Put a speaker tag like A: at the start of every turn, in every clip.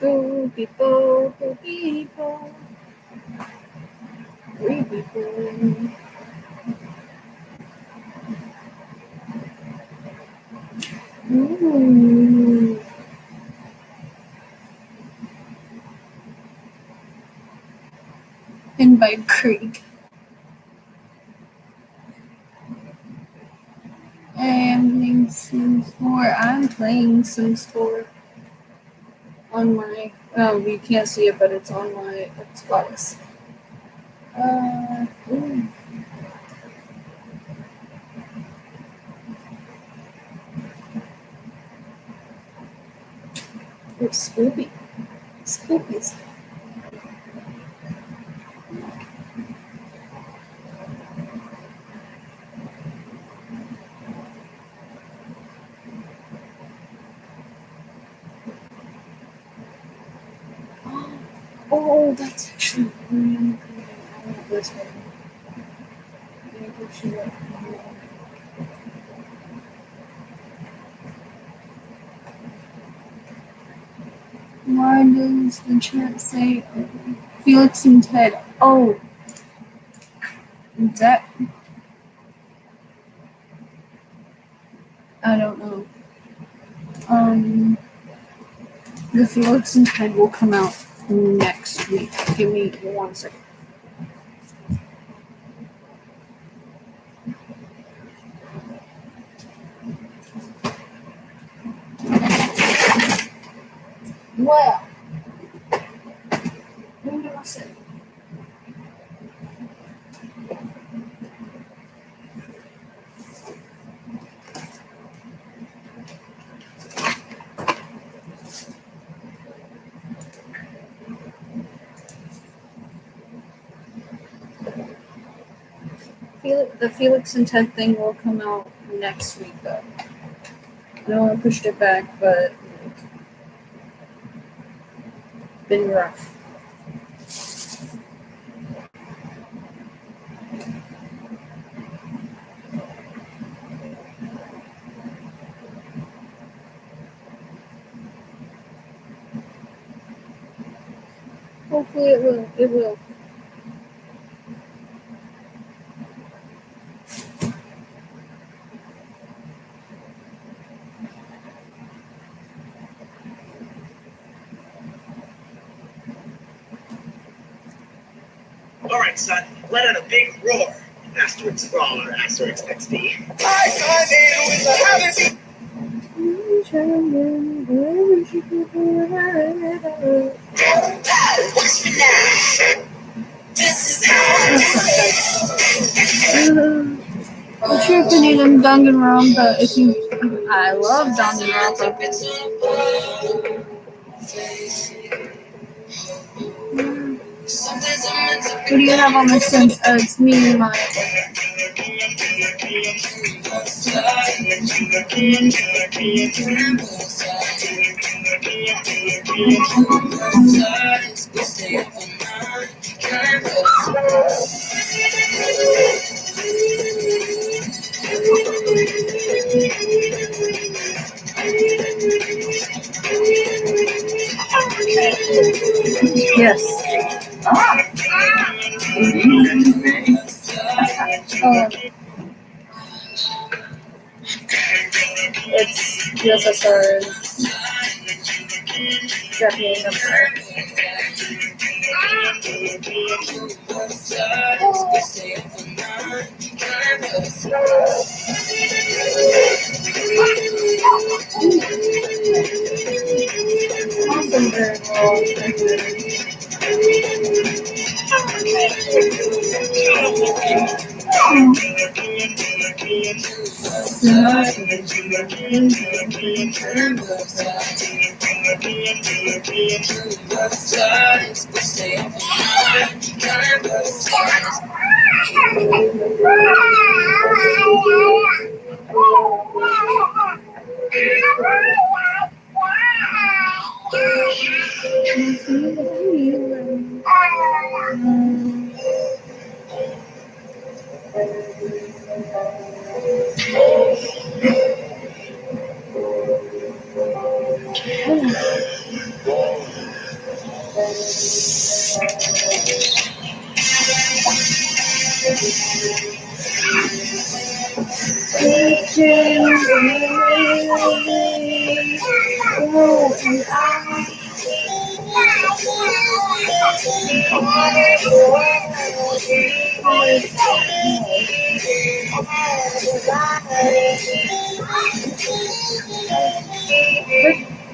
A: Go people, go people, we people. Ooh. Invite Creek. I am playing Sims 4. I'm playing Sims 4 on my. Oh, you can't see it, but it's on my Xbox. Ooh. It's Spoopy. Spoopy's. Oh, that's actually really good. I want this one. Why does the chat say Felix and Ted? Oh, that. I don't know. The Felix and Ted will come out next week. Give me 1 second. Well, what did I say? The Felix and Ted thing will come out next week, though. I know I pushed it back, but it's been rough. Hopefully it will. It will.
B: Alright, son, let out a big roar. Asterix Brawler, Asterix XD.
A: This is how what's your opinion on Danganronpa? If you, I love Danganronpa. What do you have on the Sims? It's me and my. Yes. It's USSR, Japanese Empire. Awesome, very well.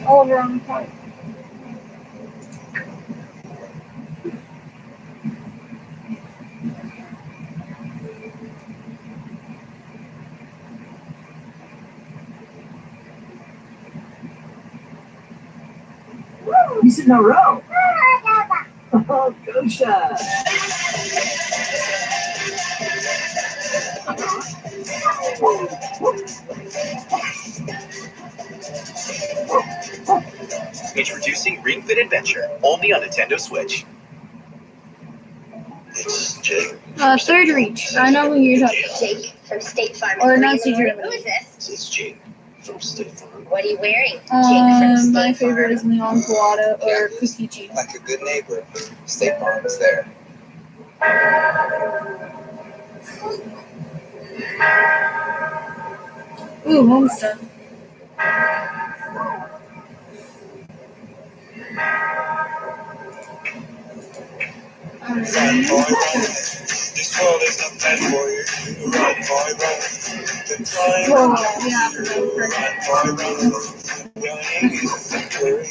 A: All around the park.
C: He's in a row. Oh, Gosha.
B: Introducing Ring Fit Adventure, only on Nintendo Switch. It's Jake.
A: Third reach. I know who you're talking about.
D: Jake from State Farm.
A: Or Nazi Germany.
D: Who is this?
B: It's Jake from State Farm.
D: What are you wearing? Jake from State
A: My favorite is
D: Farm.
A: Leon Colada or Cookie Cheese.
E: Like a good neighbor, State Farm is there.
A: Ooh, Homestead.
E: Run, boy, run. This world is not meant for you. Run, boy, run. The time
A: Whoa, yeah,
E: run, boy, run. Running is a victory.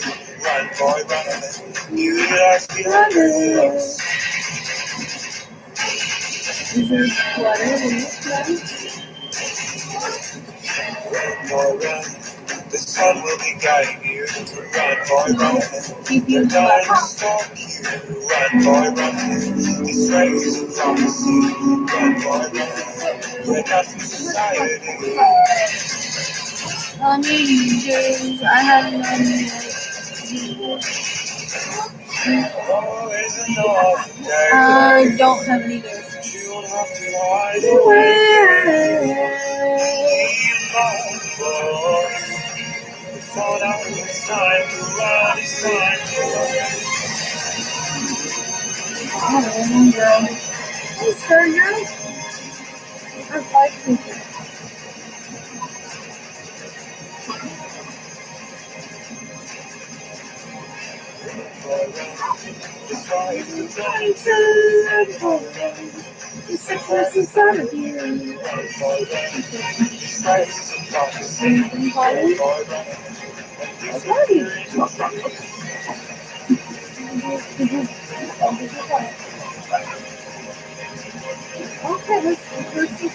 E: Run, boy, run. You lost behind the us.
A: Is there sweater in this place?
E: Run, boy, run. The sun will be guiding you. Run, boy, run.
A: Keep you
E: The
A: in
E: time
A: the
E: to stop you. Run, boy, run. This race is a prophecy. Run, boy, run. We're not from society.
A: Days I haven't known you
E: Always another day.
A: I don't have any days.
E: You don't have to hide away. We found out it's time to run. It's time to run.
A: I don't remember. Hey, Sturgeon. I like people. The sickness inside of you. Anything funny? Okay, let's do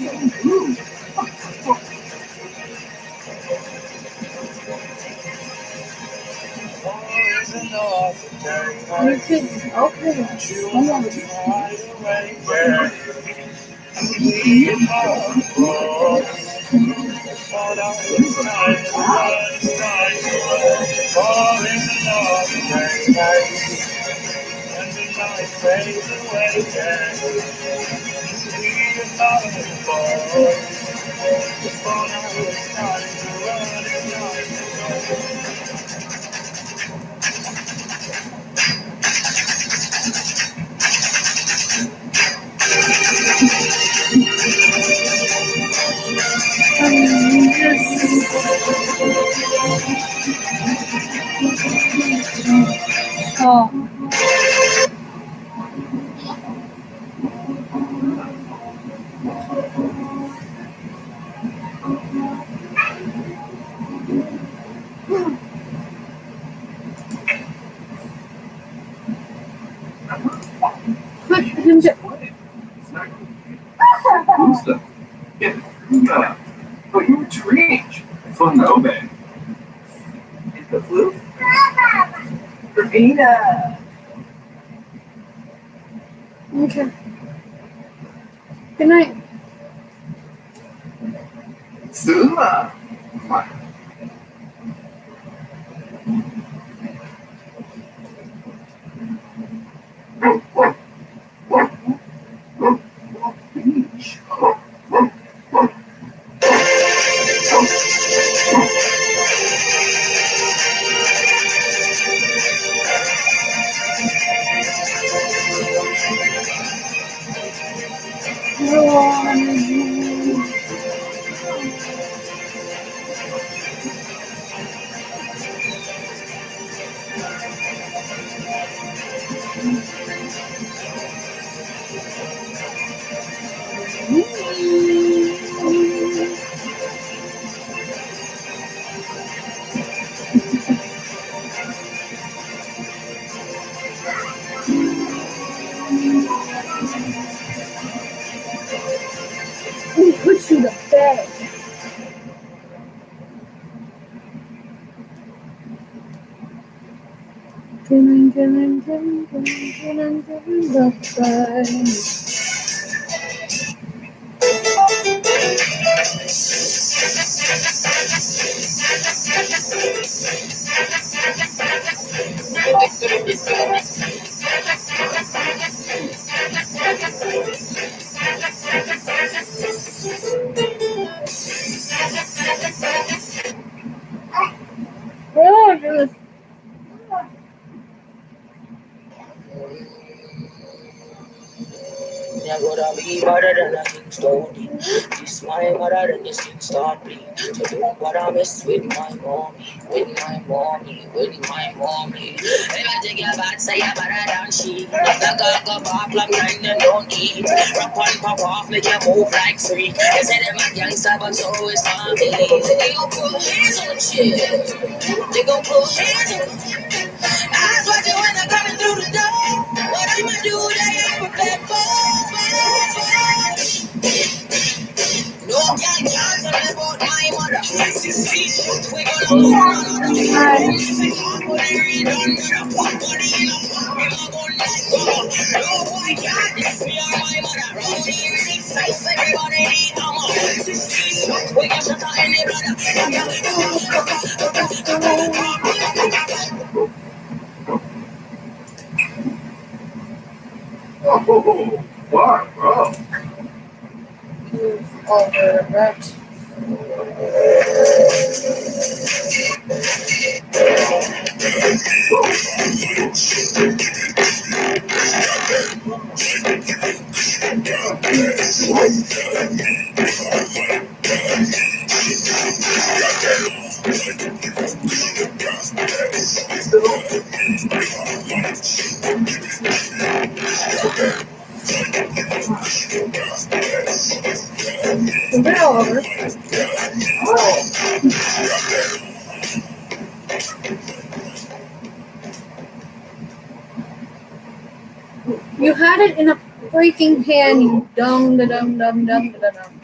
A: something.
E: Always another day.
A: You could, okay.
E: You
A: Come
E: don't
A: on.
E: have to hide away. We are found out it's time to run. It's time to run. Always another day. And the night fades away. We are not alone. We found out it's time to run. It's time to run.
A: Oh. Put him down.
C: Who's yeah. Oh, you were strange. Fun though, man. Is the flu? Ravina.
A: Okay. Good night.
C: Suma.
A: Who put you to bed? Oh, goodness.
F: You're gonna be better than a king stone. This my mother and this king start bleed. So don't wanna mess with my mommy, with my mommy, with my mommy. If I take your bad, say you're better than she. If the girl go pop long time, then don't eat. Rap on, pop off, make you move like freak. They say them a gangster, but so is mommy. They gon' put hands on shit. They gon' put hands on. Eyes watching when I'm coming through the door. What I'ma do, they ain't prepared for. No gang can't tell me about my mother. We gonna move on another. Music on, but they read under the pot. Money in a pot, we ma gun like cover. No boy can't diss me or my mother. Round here in the face, everybody need hammer. We got shot at any brother.
C: Oh, wow, bro.
A: All the rats. They're all over. You had it in a freaking pan, you dumb da dum dum dum da dum.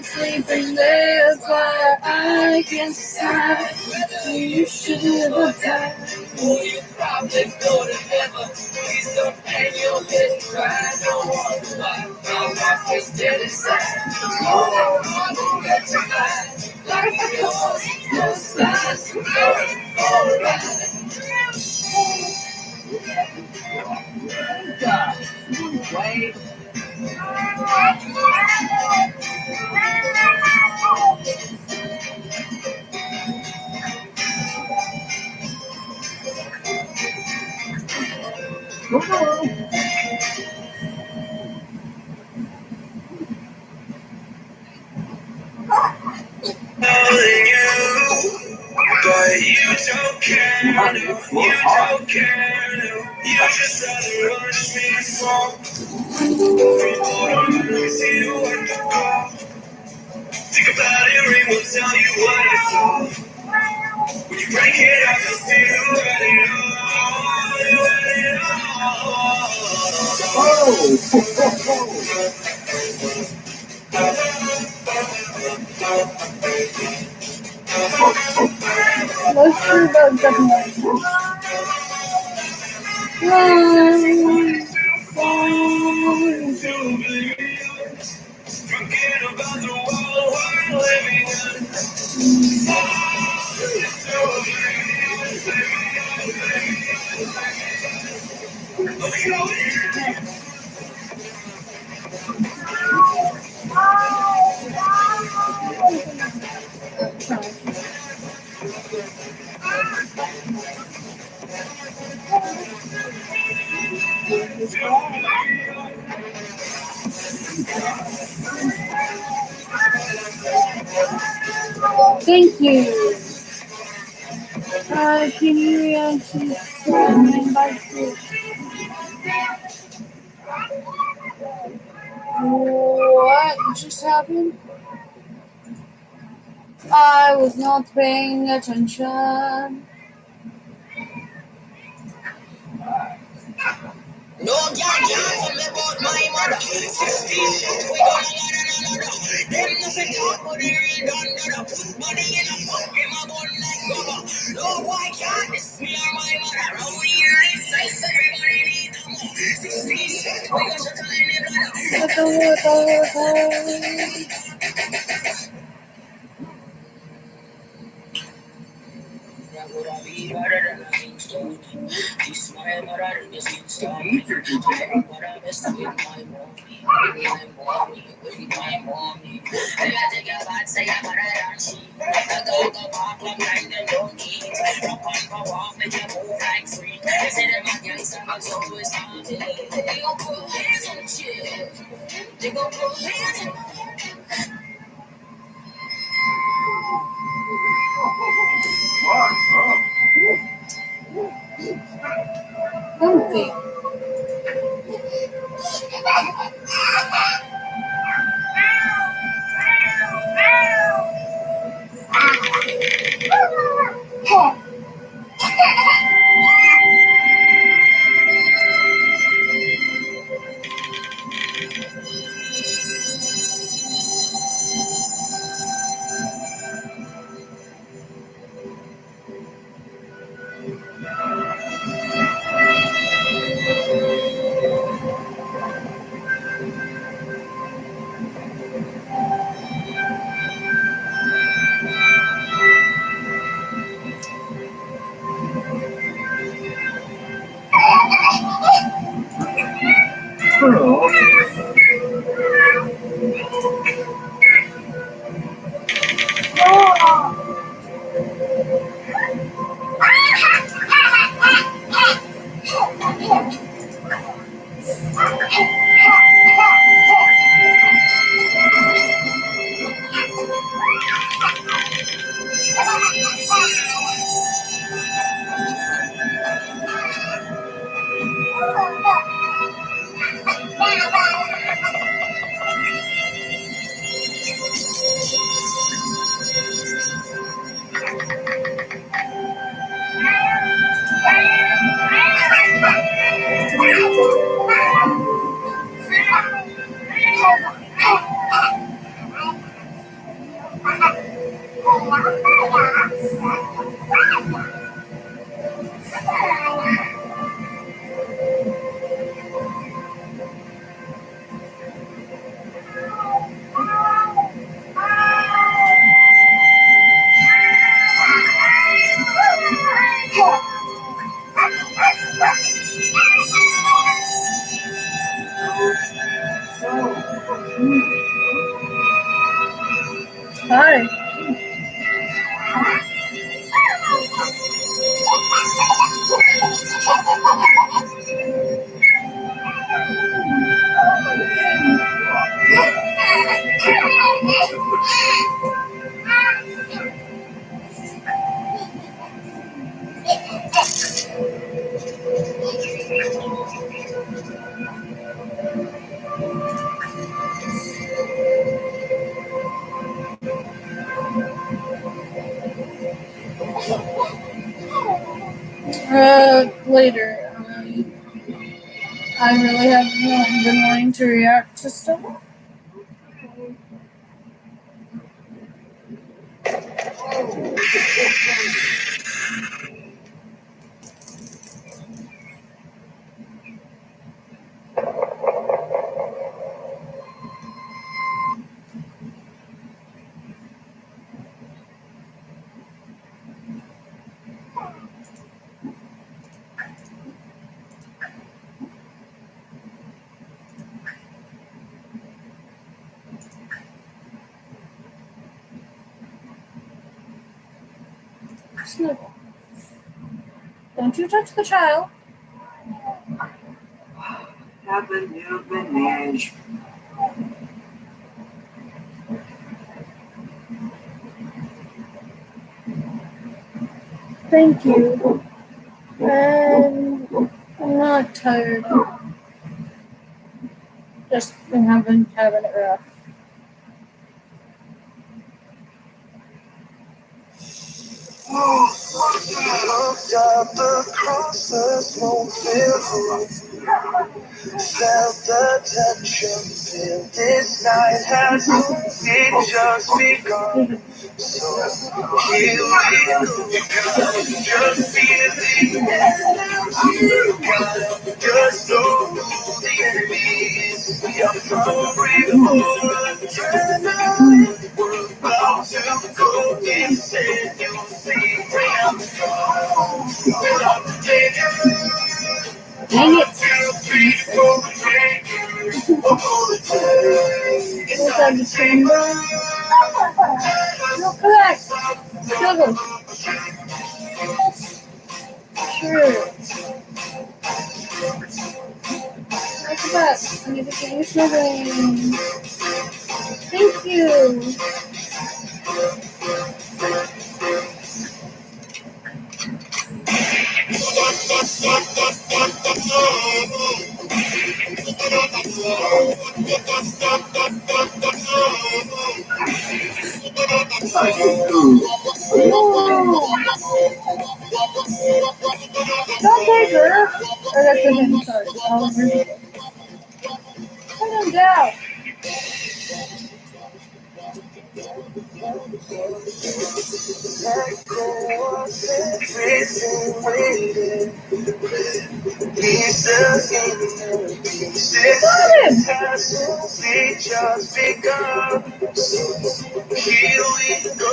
A: Sleeping there, why I can't decide. You should have died.
F: You probably go to heaven. Please don't hang your head, cry. Don't want to lie. My face dead inside. I'm gonna get you back. Like yours, your slides. Alright. Wait.
E: But you don't care, no, you don't care, no. You just rather watch me fall. People don't really see you at the door. Think about it, ring will tell you what I saw. When you break it up, you'll see who had it all. You had it all.
A: Most true about definitely.
E: Forget about the world we're living in.
A: Thank you. Can you actually send me invite to what just happened? I was not paying attention.
F: No girl can't tell me about my mother. 16 shit, we gonna another. Them nothing talk about the real done. Put money in a pot, them a bun like rubber. No boy can't diss me or my mother. Round here, I say everybody need a more. 16 shit, we gonna shut on any brother. This my mother in this instant. But I mess with my mommy, with my mommy. And I take a bad say I'm better than she. I go back, I'm like them don't eat. Rock on my walk, make you move like free. They say them a gangster, but always happy. They gon' put hands on the chill. They gon' put hands on
A: Something. Hi. Later. I really have been wanting to react to stuff. Snip. Don't you touch the child.
C: Have a new manage.
A: Thank you. And I'm not tired. Just been having it rough.
E: Looked up across won't feel felt the tension, feel this night has only just begun. So here we go, just feeling energy, just know who the enemy is. We are hungry for adrenaline, we're about to go insane. You'll see, bring out the gun, we'll have to take it.
A: Dang it.
E: 1, 2, 3, 4, take it. We'll pull the tape. It's time to take
A: No, correct. Struggle. Sure. Welcome back. I need to get you snuggling. Thank you. Don't take her. Or that's a him, sorry. Oliver. Put him down.
E: let go of everything we did. Pieces in the pieces has only just begun. So here we go.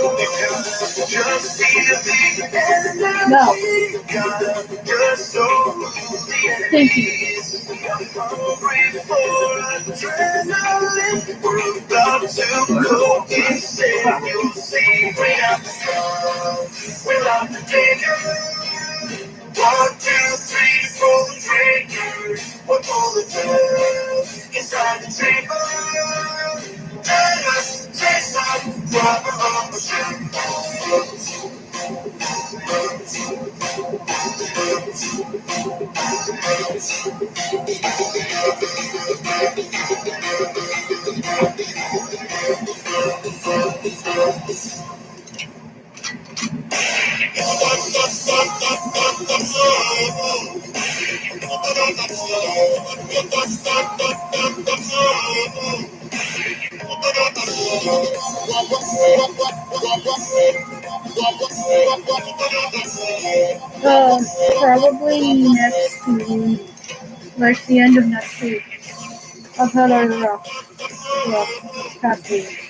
E: Just feel the energy. Gotta just know who the enemy
A: Thank you.
E: is. We are hungry for adrenaline. We're about to go insane. You'll see. Bring out the gun. We'll have to take it. 1, 2, 3, 4, take it. We're pulling through. It's time to take it. Let us take some
A: Probably next week. Like the end of next week. I've had a rough past week.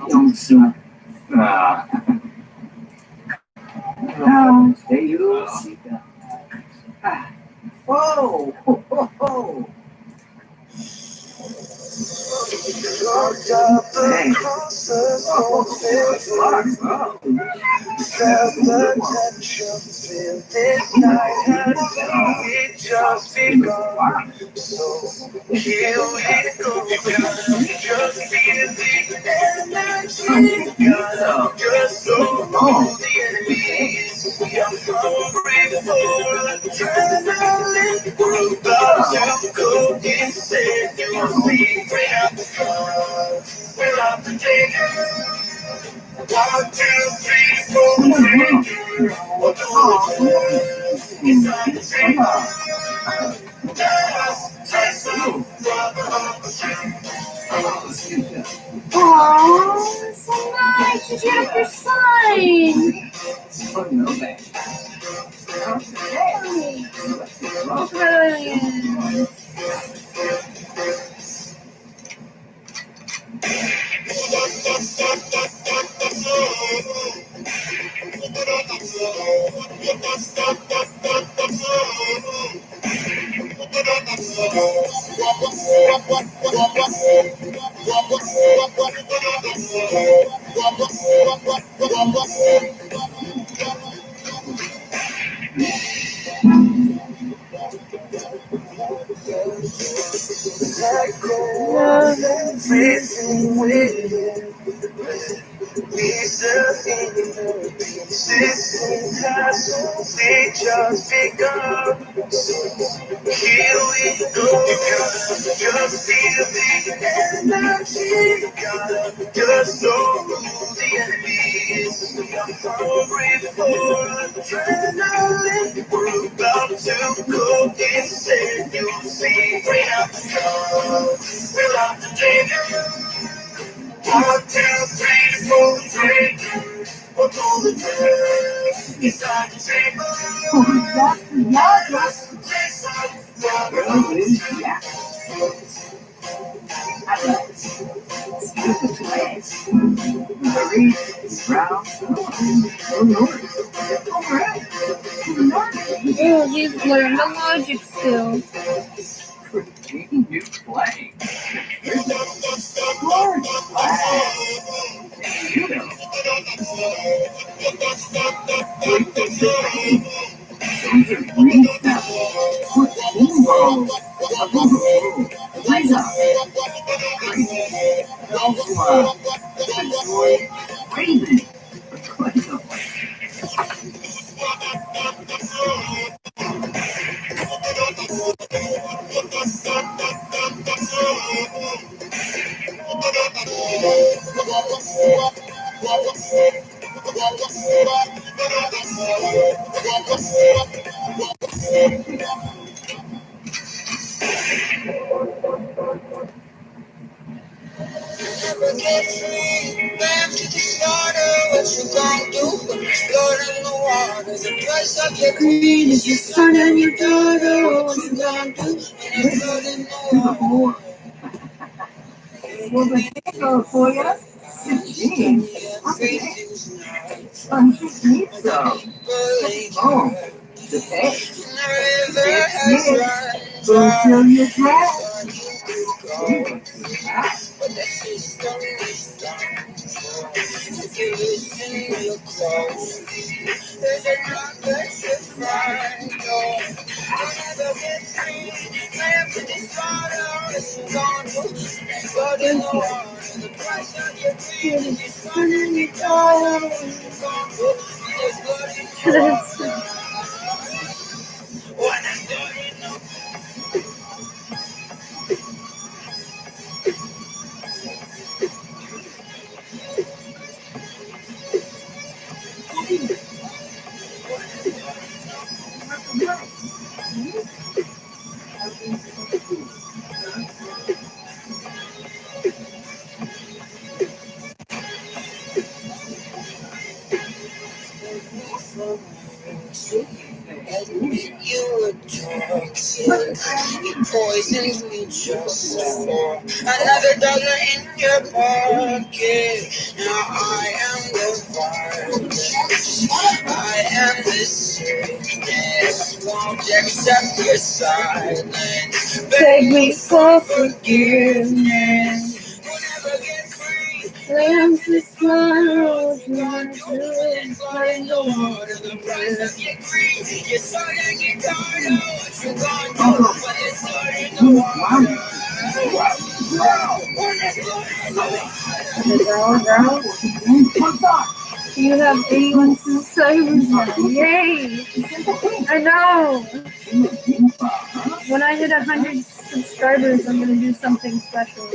C: Don't soon. Stay you. Whoa! Whoa!
E: looked up across won't feel felt the tension, feel this night has only just begun. So here we go, just feel the energy, gotta just know who the enemy is. We are hungry for adrenaline, we're about to go insane. You'll see, bring out the gun, we'll have to take it. 1, 2, 3, 4, take it. We're going it's time to take it. Let us take some
A: Aww, so nice. Did you have your sign? Brilliant.
E: Let go of everything within. Peace of inner peace. This has only just begun. Here we go. You gotta just feel the energy. You gotta just know who the enemy is. We are hungry for adrenaline. We're about to go insane. You'll see. Bring out the guns. Fill out the danger. 1, 2, 3, 4, 3. We're going to it's time to take
A: Oh, he's learned the logic still.
C: You play.
F: Never get free. Back to the starter. What you gonna do when it's blood in the water? The price of your
A: Green is your son and your daughter. What you gonna do?
F: when it's blood in the water.
C: Well, the thing for you, 16. Oh, the pay. Go till you drop.
F: But the system is done. If you listen real close, there's another find. You'll never get free. Lamb to the slaughter. What you gonna do? There's blood in the water. The price of your greed is your son and your daughter. What you gonna do? There's blood in the water. When there's blood in the water. You were toxic. You poisoned me just for another dollar in your pocket. Now I am the virus. I am the sickness. Won't accept your silence. Beg me for forgiveness. We'll never get free.
A: Lambs to slaughter. What you gonna do?
F: Find the water, the price of your greed. Your son and your daughter. What you gonna do when it's blood in the water? When it's blood in the water.
A: You have 81 subscribers now. Yay! I know. When I hit 100 subscribers, I'm gonna do something special.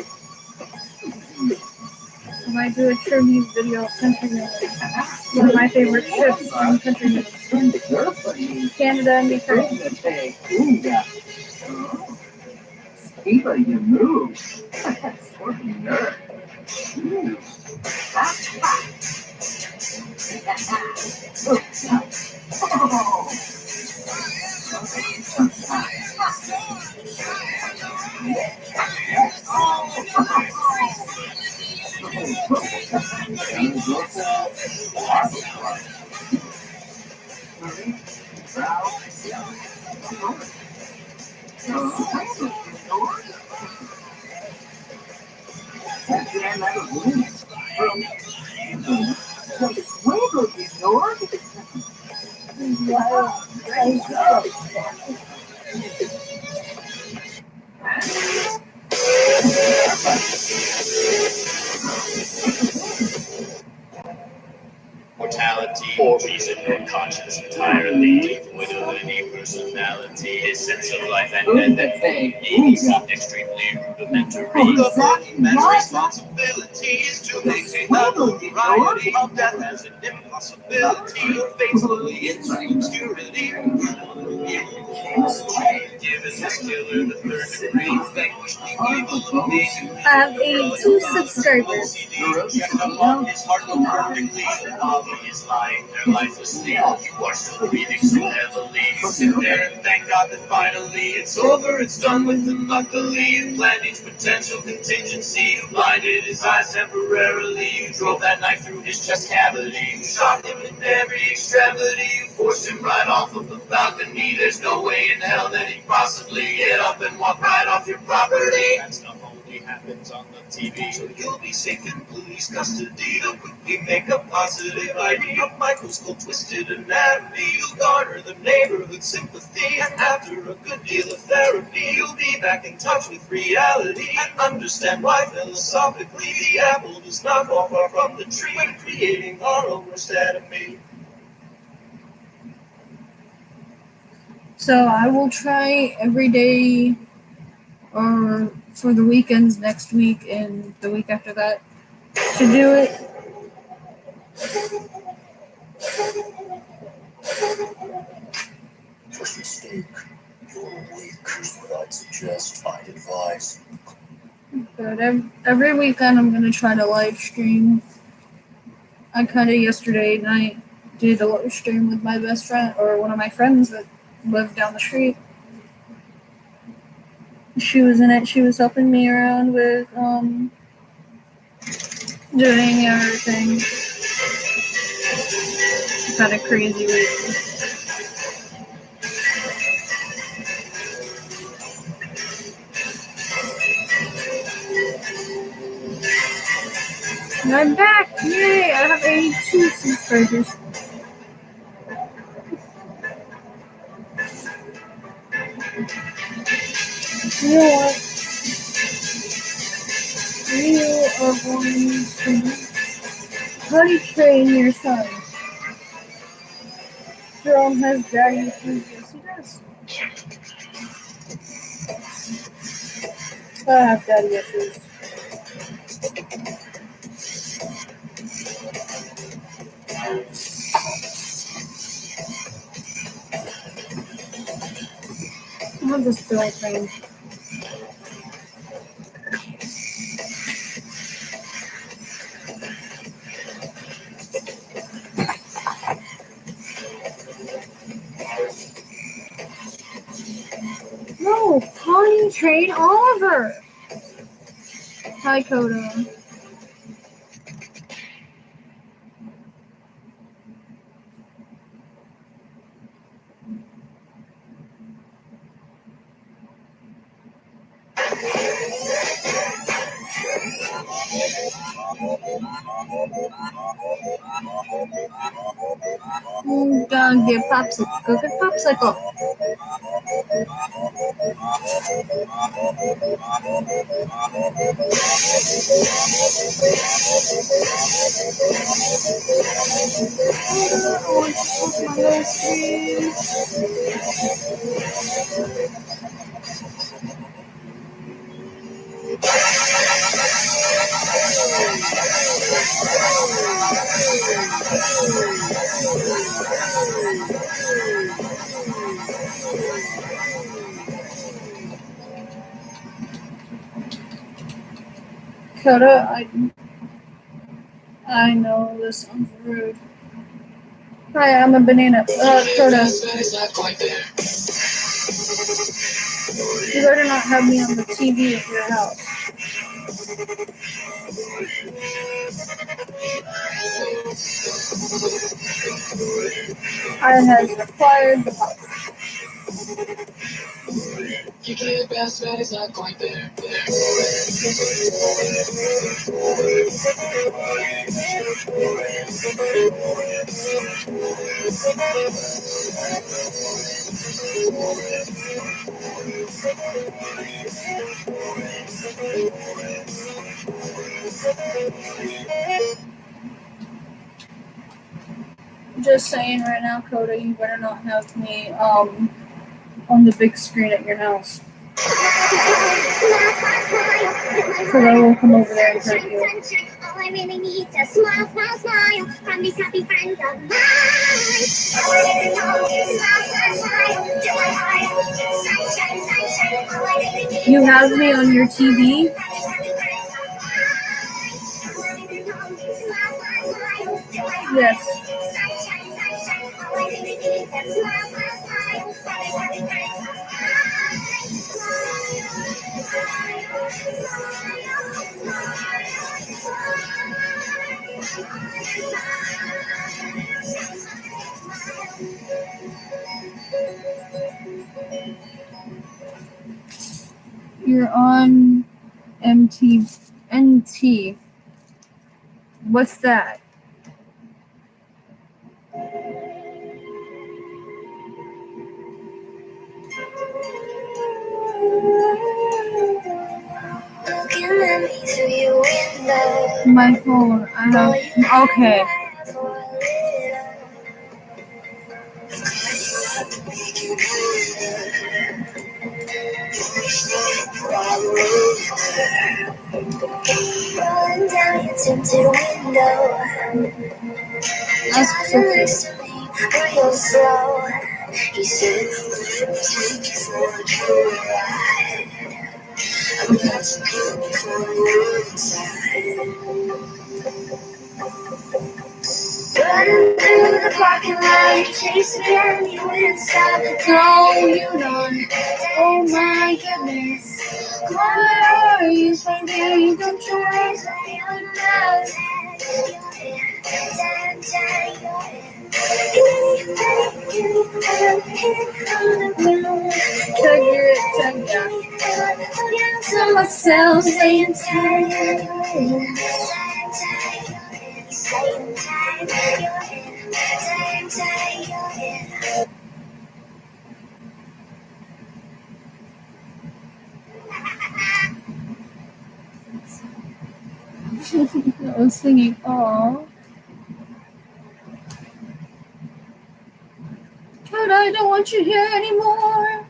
A: I might do a tribute video of Countryman. One of my favorite ships from Countryman. Canada and Ukraine.
C: Eva, you move. What a nerd. Oh,
B: Mortality, reason or conscience entirely, devoid of any personality, his sense of life and death, extremely rudimentary. The man's responsibility is to maintain the variety of death as an impossibility, faithfully into obscurity. Given this killer the third degree, vanquish the evil of me.
A: I have 82 subscribers.
B: His heart will perfectly. Is lying there lifelessly. You are still breathing so heavily. You sit there and thank God that finally it's over. It's done with him luckily. You planned each potential contingency. You blinded his eyes temporarily. You drove that knife through his chest cavity. You shot him in every extremity. You forced him right off of the balcony. There's no way in hell that he'd possibly get up and walk right off your property. That stuff only happens on the TV. So you'll be safe in police custody. They'll quickly make a positive ID of microscope twisted anatomy. You'll garner the neighborhood sympathy, and after a good deal of therapy, you'll be back in touch with reality and understand why philosophically the apple does not fall far from the tree when creating our own worst enemy.
A: So I will try every day or for the weekends next week and the week after that to do it.
G: First mistake. You're weak. Here's what I'd suggest. I'd advise.
A: But every weekend I'm going to try to live stream. I kind of yesterday night did a live stream with my best friend or one of my friends that lived down the street. She was in it. She was helping me around with doing everything. Had a crazy week. And I'm back! Yay! I have 82 subscribers. You know what? You are going to honey train your son. Jerome has daddy issues. Yes, he does. I have daddy issues. I have this bill thing. No, Connie train Oliver. Hi, Coda. Gonna get popsicle. Go get popsicle. Coda, I know this sounds rude. Hi, I'm a banana. Coda. You better not have me on the TV at your house. I has acquired the house.
F: You get past that it's not quite there.
A: Just saying right now, Coda, you better not have me on the big screen at your house. Because I will come over there and hurt you.
H: All I really need is a smile, smile, smile from these happy friends of mine.
A: You have me on your TV? Yes. You're on NT. What's that?
H: Looking at me through your window.
A: My phone. I have. Okay.
H: Rolling down your tinted window.
A: That's
H: Next to me, real slow. He said, take you for a joyride. I'm about to go for a roadside. Running through the parking lot, you chased me and you wouldn't stop.
A: No, you don't. Oh my goodness. Why are you thinking? Don't you raise my own mouth?
H: To myself, saying time.
A: I was singing, "Aw." But I don't want you here anymore.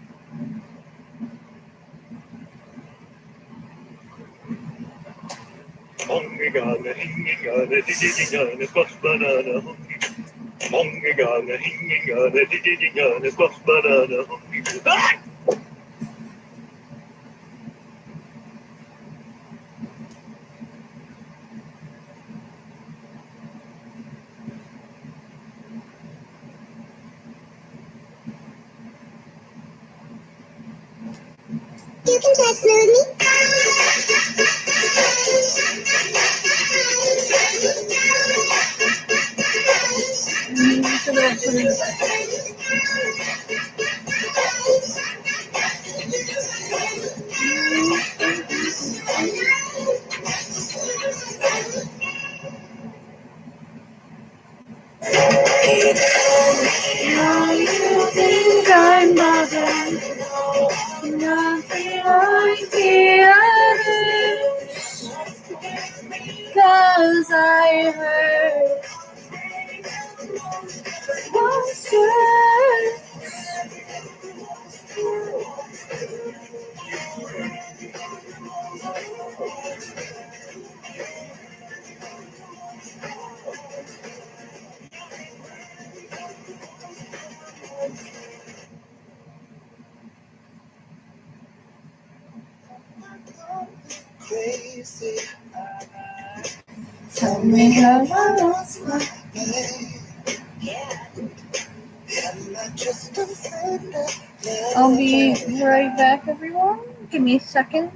H: You can text me.
A: You think I'm bothered? Nothing like the others. 'Cause I heard monsters.
G: Crazy.
A: Tell me how I lost my
G: I'm not just a friend of
A: I'll be right back, everyone. Give me a second.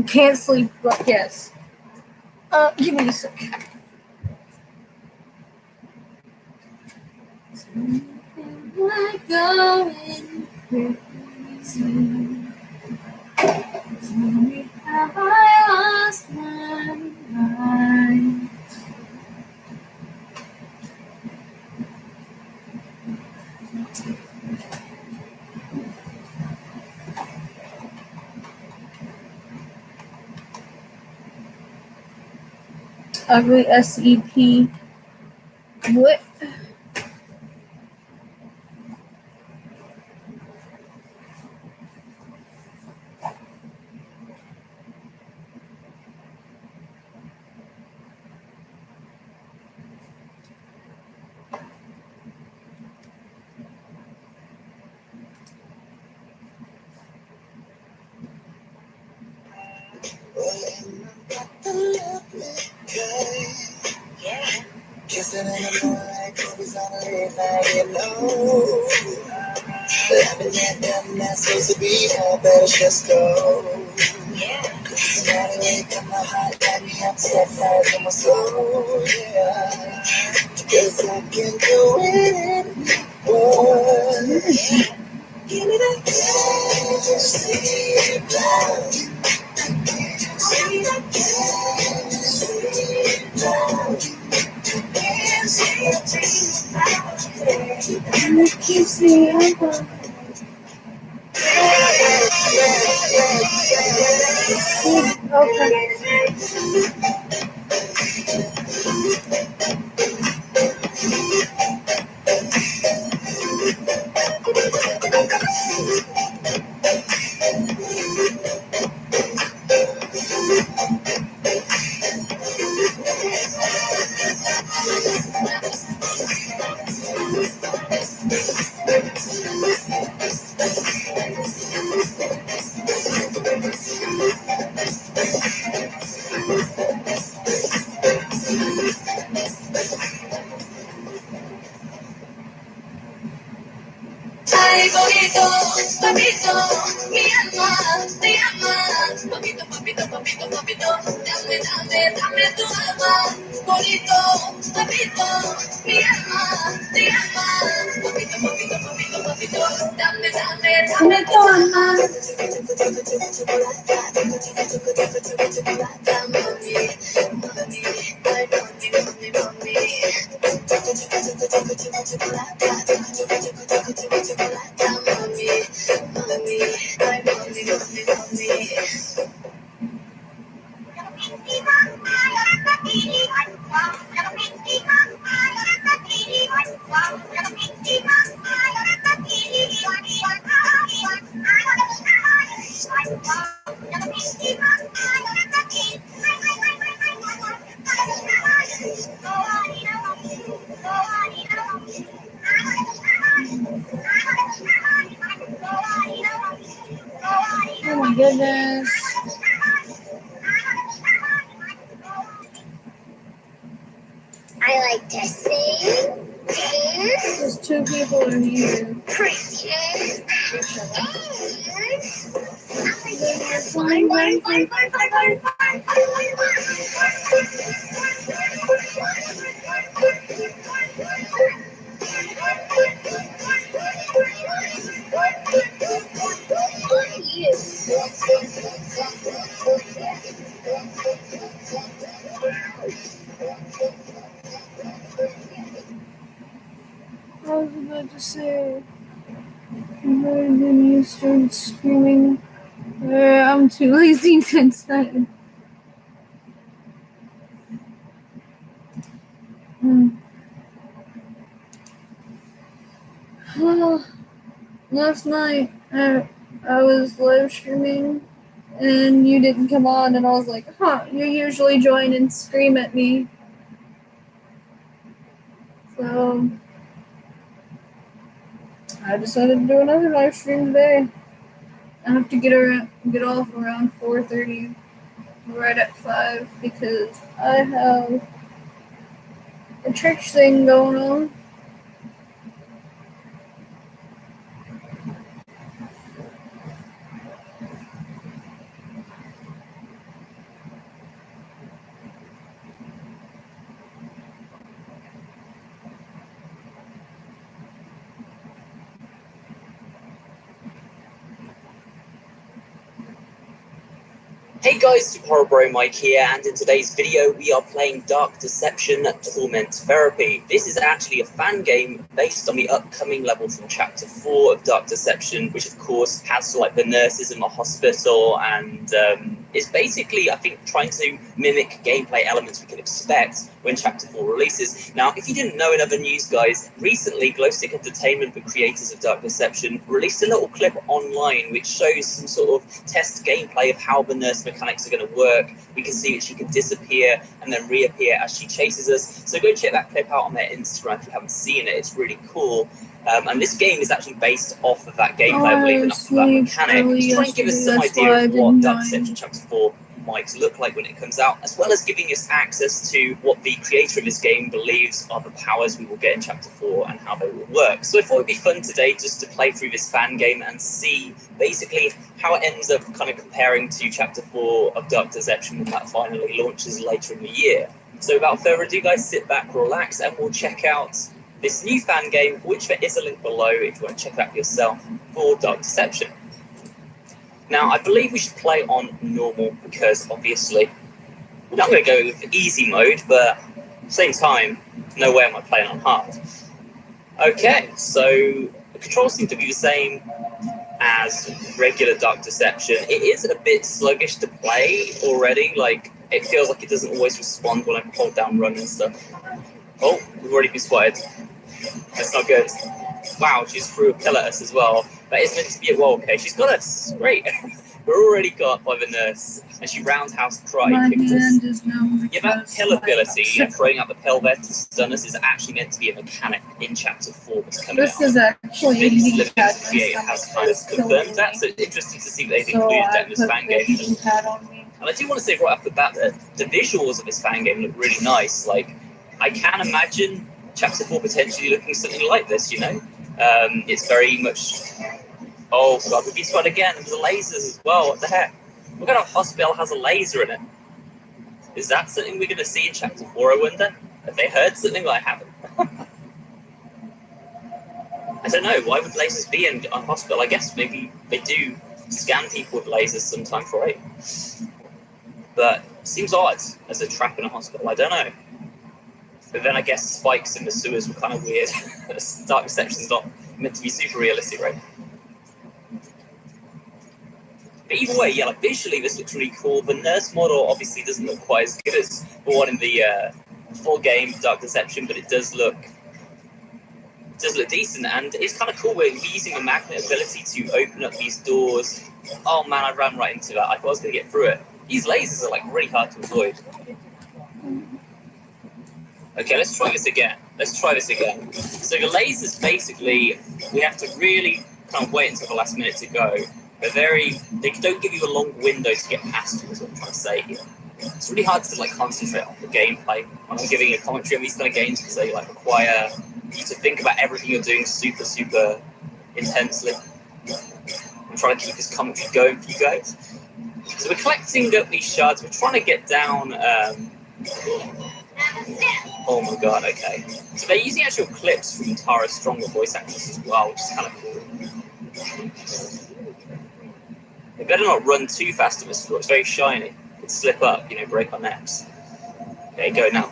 A: can't sleep, but yes. Give me a sec. We're going crazy. Tell me how I lost my mind. Ugly SEP. What?
H: Kissing in the morning, cookies on a late night, you know. Laughing at them, not supposed to be here, better just go. Somebody wake up my heart, light me up, set fire to my soul, yeah. Cause I can do it, boy. Give me that candy, sweet love. Give me that candy, sweet love. And sweet dreams about it. And it keeps me up. Ay, bonito, papito, mi alma, te ama. Papito, papito, papito, papito, dame, dame, dame tu alma. Bonito, papito, mi alma, te ama. Papito, papito, papito, papito, dame, dame, dame tu alma. Oh my goodness.
D: I like to sing, dance,
A: There's two people in here.
D: pretend,
A: I was about to say, and then you started screaming. I'm too lazy to type. Well, last night I was live streaming and you didn't come on, and I was like, you usually join and scream at me. So I decided to do another live stream today. I have to get off around 4:30, right at 5, because I have a church thing going on.
F: Hey guys, Super Horror Bro Mike here, and in today's video we are playing Dark Deception Torment Therapy. This is actually a fan game based on the upcoming level from Chapter 4 of Dark Deception, which of course has like the nurses in the hospital, and it's basically, I think, trying to mimic gameplay elements we can expect when Chapter 4 releases. Now, if you didn't know in other news, guys, recently Glowstick Entertainment, the creators of Dark Deception, released a little clip online which shows some sort of test gameplay of how the nurse mechanics are going to work. We can see that she can disappear and then reappear as she chases us. So go check that clip out on their Instagram if you haven't seen it. It's really cool. And this game is actually based off of that gameplay, I believe, and off of that mechanic. To try and give us some idea of what Dark Deception Chapter 4 might look like when it comes out, as well as giving us access to what the creator of this game believes are the powers we will get in Chapter 4 and how they will work. So I thought it would be fun today just to play through this fan game and see basically how it ends up kind of comparing to Chapter 4 of Dark Deception when that finally launches later in the year. So without further ado, guys, sit back, relax, and we'll check out this new fan game, which there is a link below if you want to check it out yourself, for Dark Deception. Now, I believe we should play on normal because, obviously, we're not going to go with easy mode, but at the same time, no way am I playing on hard. Okay, so the controls seem to be the same as regular Dark Deception. It is a bit sluggish to play already, like, it feels like it doesn't always respond when I hold down run and stuff. Oh, we've already been spotted. That's not good. Wow, she's threw a pill at us as well. That is meant to be a wall, okay. She's got us. Great. We're already got by the nurse. And she roundhouse karate kicked us. Yeah, that pill ability, throwing out the pill there to stun us, is actually meant to be a mechanic in Chapter 4 that's coming out.
A: This is actually a
F: Living Creator has kind of confirmed that, so it's interesting to see that they've included that in this fan game. And I do want to say right off the bat that the visuals of this fan game look really nice. Like, I can imagine Chapter 4 potentially looking something like this, you know? It's very much... Oh god, we've been spotted again. There's lasers as well. What the heck? What kind of hospital has a laser in it? Is that something we're going to see in Chapter 4, I wonder? Have they heard something I haven't? I don't know. Why would lasers be in a hospital? I guess maybe they do scan people with lasers sometimes, right? But it seems odd as a trap in a hospital. I don't know. But then I guess spikes in the sewers were kind of weird. Dark Deception's not meant to be super realistic, right? But either way, yeah, like visually this looks really cool. The nurse model obviously doesn't look quite as good as the one in the full game Dark Deception, but it does look decent, and it's kind of cool. We're using a magnet ability to open up these doors. Oh man, I ran right into that. I thought I was going to get through it. These lasers are like really hard to avoid. Okay, let's try this again. So the lasers, basically, we have to really kind of wait until the last minute to go. They don't give you a long window to get past them, is what I'm trying to say here. It's really hard to like concentrate on the gameplay when I'm giving a commentary on these kind of games because they like require you to think about everything you're doing super, super intensely. I'm trying to keep this commentary going for you guys. So we're collecting up these shards. We're trying to get down... Oh my god, okay. So they're using actual clips from Tara Strong, the voice actress as well, which is kind of cool. They better not run too fast on this floor. It's very shiny. Could slip up, you know, break our necks. Okay, go now.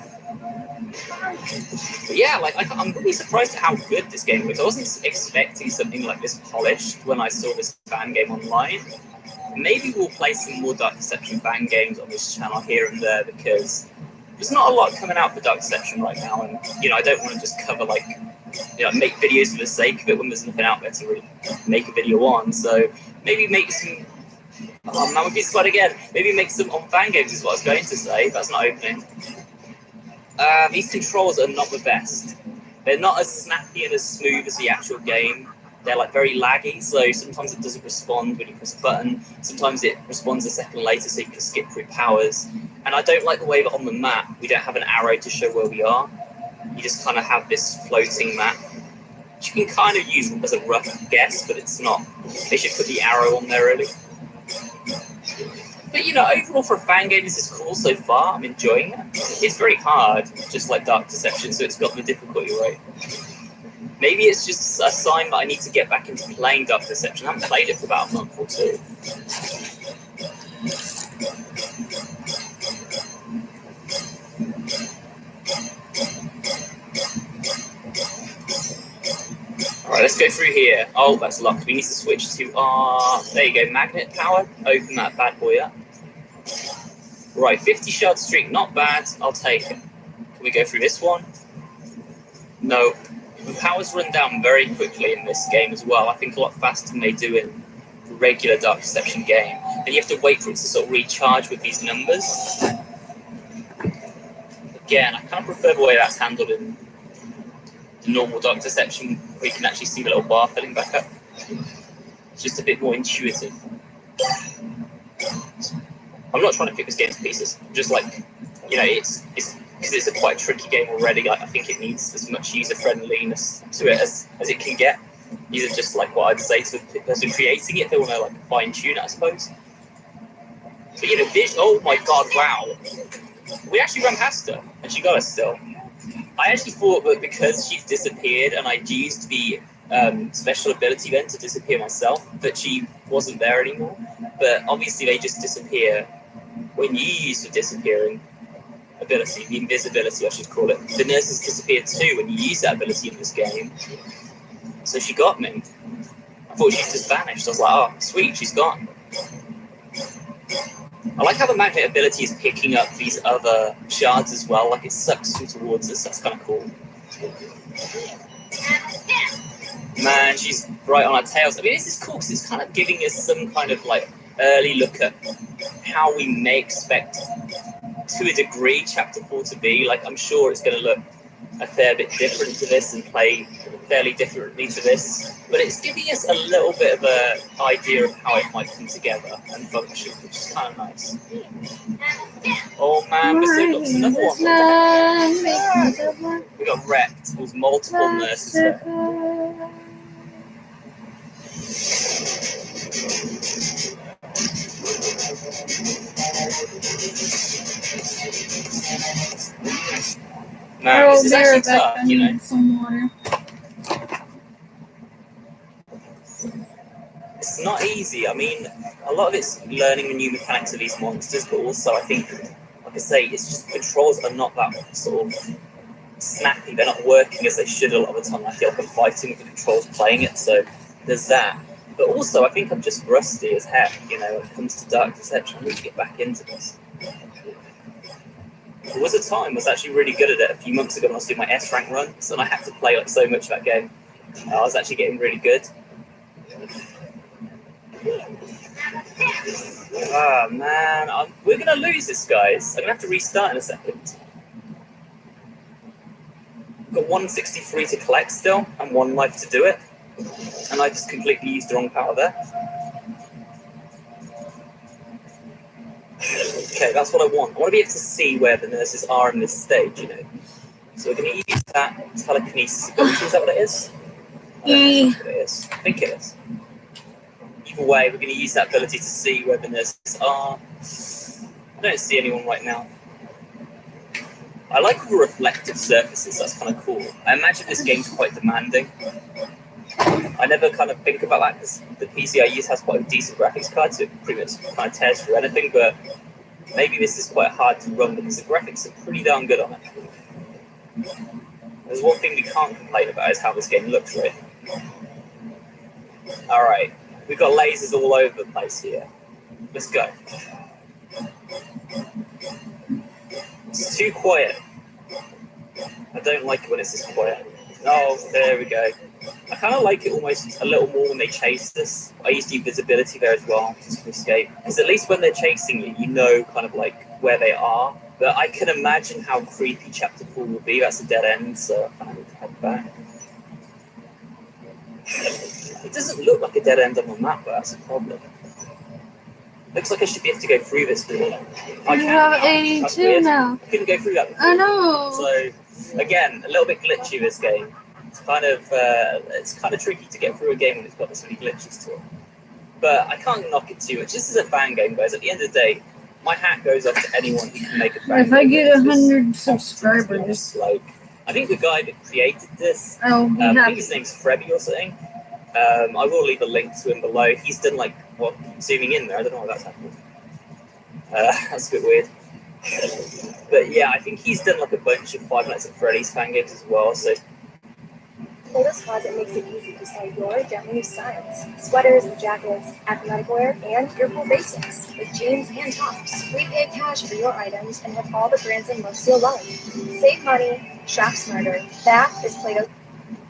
F: But yeah, like I'm really surprised at how good this game was. I wasn't expecting something like this polished when I saw this fan game online. Maybe we'll play some more Dark Deception fan games on this channel here and there because there's not a lot coming out for Dark Deception right now, and you know I don't want to just cover like, you know, make videos for the sake of it when there's nothing out there to really make a video on. So maybe make some. Oh man, we've been spotted again. Maybe make some on fan games is what I was going to say. That's not opening. These controls are not the best. They're not as snappy and as smooth as the actual game. They're like very laggy, so sometimes it doesn't respond when you press a button. Sometimes it responds a second later, so you can skip through powers. And I don't like the way that on the map we don't have an arrow to show where we are. You just kind of have this floating map, which you can kind of use as a rough guess, but it's not. They should put the arrow on there, really. But you know, overall for a fan game, this is cool so far. I'm enjoying it. It's very hard, just like Dark Deception, so it's got the difficulty right. Maybe it's just a sign that I need to get back into playing Dark Deception. I haven't played it for about a month or two. Let's go through here. Oh, that's locked. We need to switch to our, there you go, magnet power. Open that bad boy up. Right, 50 shard streak, not bad. I'll take it. Can we go through this one? No. The powers run down very quickly in this game as well. I think a lot faster than they do in the regular Dark Deception game. And you have to wait for it to sort of recharge with these numbers. Again, I kind of prefer the way that's handled in the normal Dark Deception, where you can actually see the little bar filling back up. It's just a bit more intuitive. I'm not trying to pick this game to pieces. Just like, you know, it's because it's a quite tricky game already. Like, I think it needs as much user-friendliness to it as it can get. These are just like what I'd say to the person creating it. They want to like fine-tune it, I suppose. But you know, oh my god, wow. We actually ran past her, and she got us still. I actually thought that because she'd disappeared and I'd used the special ability then to disappear myself, that she wasn't there anymore. But obviously they just disappear when you use the disappearing ability, the invisibility I should call it. The nurses disappeared too when you use that ability in this game. So she got me. I thought she just vanished. I was like, oh, sweet, she's gone. I like how the magnet ability is picking up these other shards as well, like it sucks them towards us. That's kind of cool. Man, she's right on our tails. I mean, this is cool because it's kind of giving us some kind of like early look at how we may expect, to a degree, Chapter 4 to be. Like, I'm sure it's going to look a fair bit different to this and play fairly differently to this, but it's giving us a little bit of an idea of how it might come together and function, which is kind of nice. Oh man, there's another one. We got wrecked. There was multiple nurses there. No, this is actually tough, you know.
A: Some water.
F: It's not easy. I mean, a lot of it's learning the new mechanics of these monsters, but also I think, like I say, it's just the controls are not that sort of snappy. They're not working as they should a lot of the time. I feel like I'm fighting with the controls playing it, so there's that. But also, I think I'm just rusty as heck, you know, when it comes to Dark Deception. I need to get back into this. There was a time I was actually really good at it a few months ago when I was doing my S rank runs, and I had to play like so much of that game. I was actually getting really good. Ah, man, we're going to lose this, guys. I'm going to have to restart in a second. Got 163 to collect still, and 1 life to do it. And I just completely used the wrong power there. Okay, that's what I want. I want to be able to see where the nurses are in this stage, you know. So we're going to use that telekinesis ability. Is that what it is? I don't know what it is. I think it is. Either way, we're going to use that ability to see where the nurses are. I don't see anyone right now. I like all the reflective surfaces. That's kind of cool. I imagine this game's quite demanding. I never kind of think about that because the PC I use has quite a decent graphics card, so it pretty much kind of tears through anything, but maybe this is quite hard to run because the graphics are pretty darn good on it. There's one thing we can't complain about is how this game looks, right? Alright, we've got lasers all over the place here. Let's go. It's too quiet. I don't like it when it's this quiet. Oh, there we go. I kind of like it almost a little more when they chase us. I used to use visibility there as well, just to escape. Because at least when they're chasing you, you know kind of like where they are. But I can imagine how creepy Chapter 4 will be. That's a dead end, so I need to head back. It doesn't look like a dead end on the map, but that's a problem. Looks like I should be able to go through this door.
A: You have 82 now.
F: I couldn't go through that before.
A: I know.
F: So, again, a little bit glitchy, this game. It's kind of tricky to get through a game when it's got this many glitches to it. But I can't knock it too much. This is a fan game, guys. At the end of the day, my hat goes off to anyone who can make a fan game.
A: If I get 100 subscribers.
F: Like, I think the guy that created this,
A: I'll be
F: I
A: happy.
F: think his name's Frebby or something. I will leave a link to him below. He's done like, well, zooming in there. I don't know why that's happening. That's a bit weird. But yeah, I think he's done like a bunch of Five Nights at Freddy's fan games as well. So
I: Plato's Closet makes it easy to style your Japanese styles. Sweaters, jackets, athletic wear, and your cool basics, with jeans and tops. We pay cash for your items and have all the brands and looks you'll love. Save money, shop smarter. That is Plato's.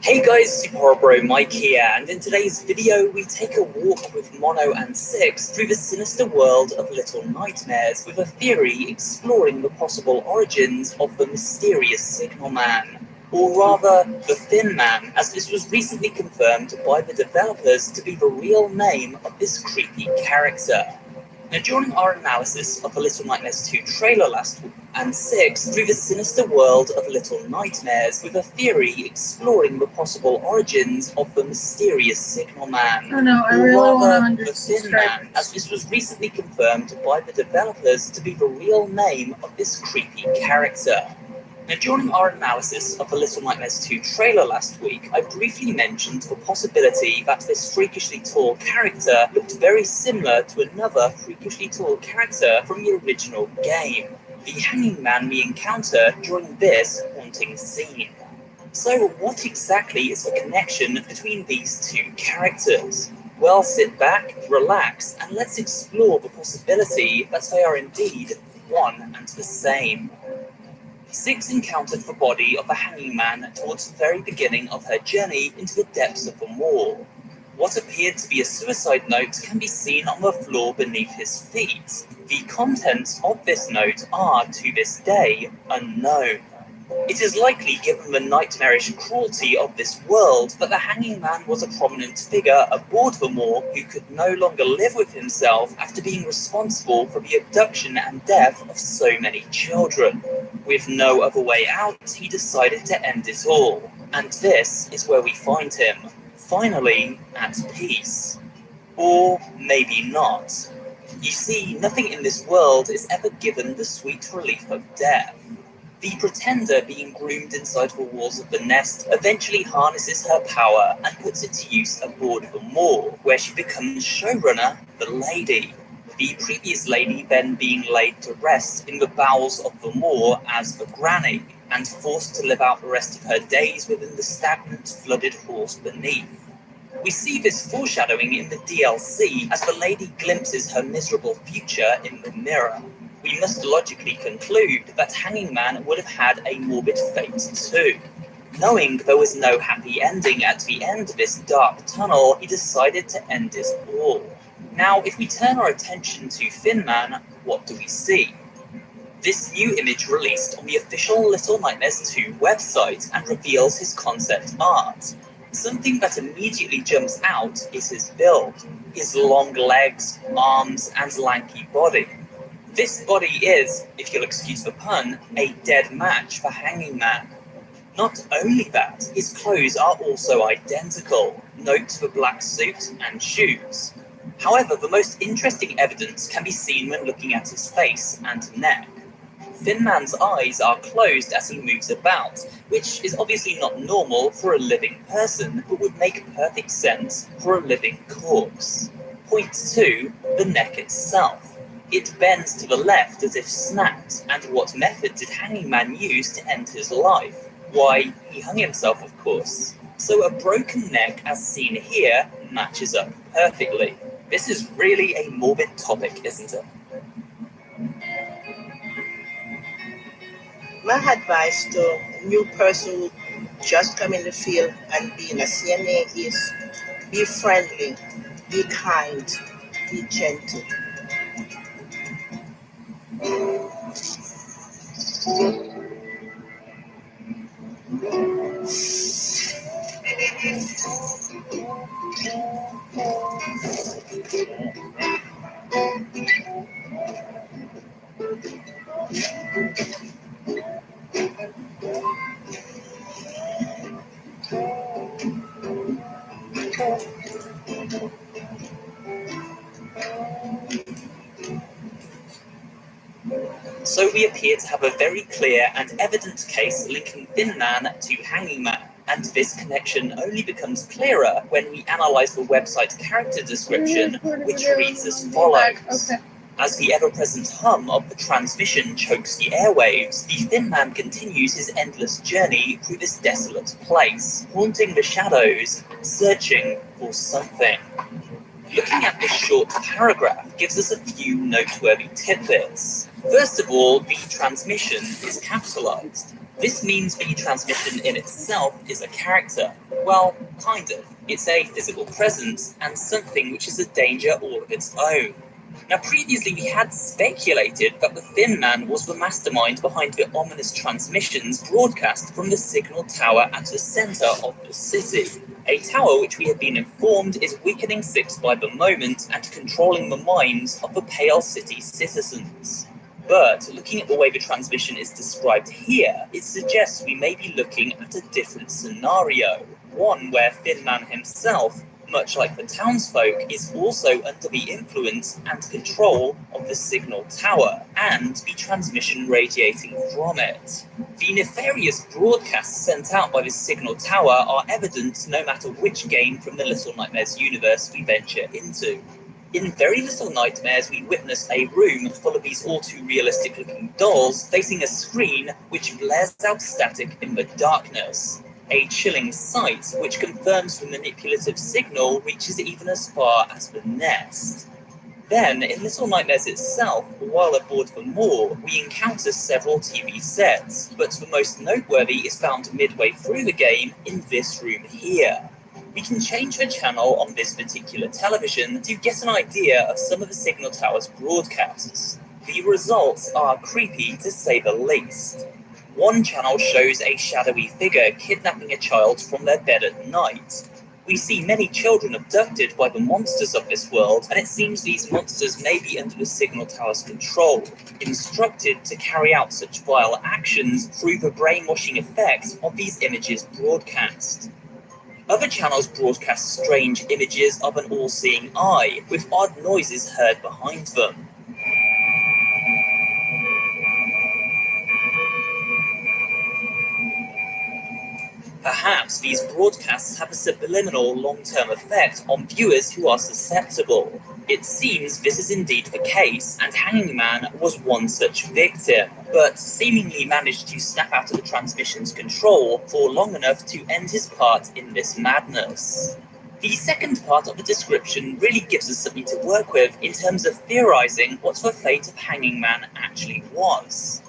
F: Hey guys, Super Horror Bro Mike here, and in today's video we take a walk with Mono and Six through the sinister world of Little Nightmares with a theory exploring the possible origins of the mysterious Signal Man. Or rather, the Thin Man, as this was recently confirmed by the developers to be the real name of this creepy character. Now, during our analysis of the Little Nightmares 2 trailer last week, and 6 through the sinister world of Little Nightmares with a theory exploring the possible origins of the mysterious Signal Man.
A: Oh no, I
F: Or
A: really want
F: rather,
A: 100
F: the Thin
A: subscribers.
F: Man, as this was recently confirmed by the developers to be the real name of this creepy character. Now, during our analysis of the Little Nightmares 2 trailer last week, I briefly mentioned the possibility that this freakishly tall character looked very similar to another freakishly tall character from the original game, the Hanging Man we encounter during this haunting scene. So, what exactly is the connection between these two characters? Well, sit back, relax, and let's explore the possibility that they are indeed one and the same. Six encountered the body of the Hanging Man towards the very beginning of her journey into the depths of the moor. What appeared to be a suicide note can be seen on the floor beneath his feet. The contents of this note are, to this day, unknown. It is likely, given the nightmarish cruelty of this world, that the Hanging Man was a prominent figure aboard the moor who could no longer live with himself after being responsible for the abduction and death of so many children. With no other way out, he decided to end it all. And this is where we find him, finally at peace. Or maybe not. You see, nothing in this world is ever given the sweet relief of death. The Pretender, being groomed inside the walls of the nest, eventually harnesses her power and puts it to use aboard the moor, where she becomes showrunner, the Lady. The previous lady then being laid to rest in the bowels of the moor as a granny, and forced to live out the rest of her days within the stagnant, flooded halls beneath. We see this foreshadowing in the DLC as the lady glimpses her miserable future in the mirror. We must logically conclude that Hanging Man would have had a morbid fate too. Knowing there was no happy ending at the end of this dark tunnel, he decided to end it all. Now, if we turn our attention to Thin Man, what do we see? This new image released on the official Little Nightmares 2 website and reveals his concept art. Something that immediately jumps out is his build, his long legs, arms, and lanky body. This body is, if you'll excuse the pun, a dead match for Hanging Man. Not only that, his clothes are also identical, note the black suit and shoes. However, the most interesting evidence can be seen when looking at his face and neck. Thin Man's eyes are closed as he moves about, which is obviously not normal for a living person, but would make perfect sense for a living corpse. Point 2, the neck itself. It bends to the left as if snapped, and what method did Hanging Man use to end his life? Why, he hung himself, of course. So a broken neck, as seen here, matches up perfectly. This is really a morbid topic, isn't it?
J: My advice to a new person who just come in the field and be in a CNA is be friendly, be kind, be gentle.
F: So we appear to have a very clear and evident case linking Thin Man to Hanging Man, and this connection only becomes clearer when we analyse the website character description, which reads as follows.
K: As the ever-present hum of the transmission chokes the airwaves, the Thin Man continues his endless journey through this desolate place, haunting the shadows, searching for something. Looking at this short paragraph gives us a few noteworthy tidbits. First of all, the transmission is capitalized. This means the transmission in itself is a character. Well, kind of. It's a physical presence and something which is a danger all of its own. Now, previously we had speculated that the Thin Man was the mastermind behind the ominous transmissions broadcast from the signal tower at the centre of the city. A tower which we have been informed is weakening Six by the moment and controlling the minds of the Pale City citizens. But looking at the way the transmission is described here, it suggests we may be looking at a different scenario. One where Thin Man himself, much like the townsfolk, is also under the influence and control of the signal tower and the transmission radiating from it. The nefarious broadcasts sent out by the signal tower are evident no matter which game from the Little Nightmares universe we venture into. In Very Little Nightmares, we witness a room full of these all too realistic looking dolls facing a screen which blares out static in the darkness. A chilling sight which confirms the manipulative signal reaches even as far as the nest. Then, in Little Nightmares itself, while aboard the moor, we encounter several TV sets, but the most noteworthy is found midway through the game in this room here. We can change the channel on this particular television to get an idea of some of the signal tower's broadcasts. The results are creepy to say the least. One channel shows a shadowy figure kidnapping a child from their bed at night. We see many children abducted by the monsters of this world, and it seems these monsters may be under the signal tower's control, instructed to carry out such vile actions through the brainwashing effects of these images broadcast. Other channels broadcast strange images of an all-seeing eye, with odd noises heard behind them. Perhaps these broadcasts have a subliminal long-term effect on viewers who are susceptible. It seems this is indeed the case, and Hanging Man was one such victim, but seemingly managed to snap out of the transmission's control for long enough to end his part in this madness. The second part of the description really gives us something to work with in terms of theorizing what the fate of Hanging Man actually was.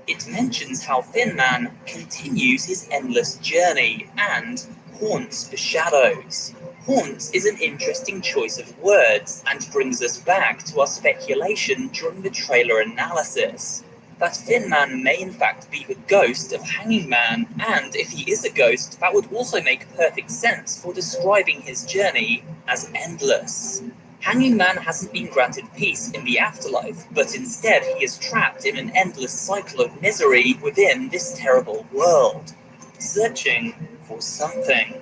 K: It mentions how Thin Man continues his endless journey and haunts the shadows. Haunts is an interesting choice of words and brings us back to our speculation during the trailer analysis, that Thin Man may in fact be the ghost of Hanging Man, and if he is a ghost, that would also make perfect sense for describing his journey as endless. Hanging Man hasn't been granted peace in the afterlife, but instead he is trapped in an endless cycle of misery within this terrible world, searching for something.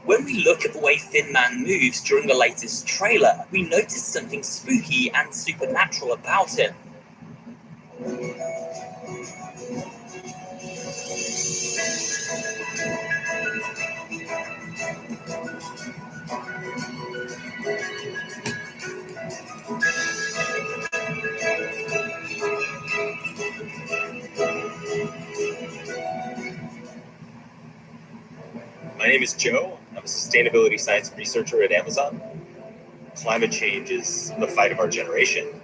K: When we look at the way Thin Man moves during the latest trailer, we notice something spooky and supernatural about him.
L: My name is Joe. I'm a sustainability science researcher at Amazon. Climate change is the fight of our generation.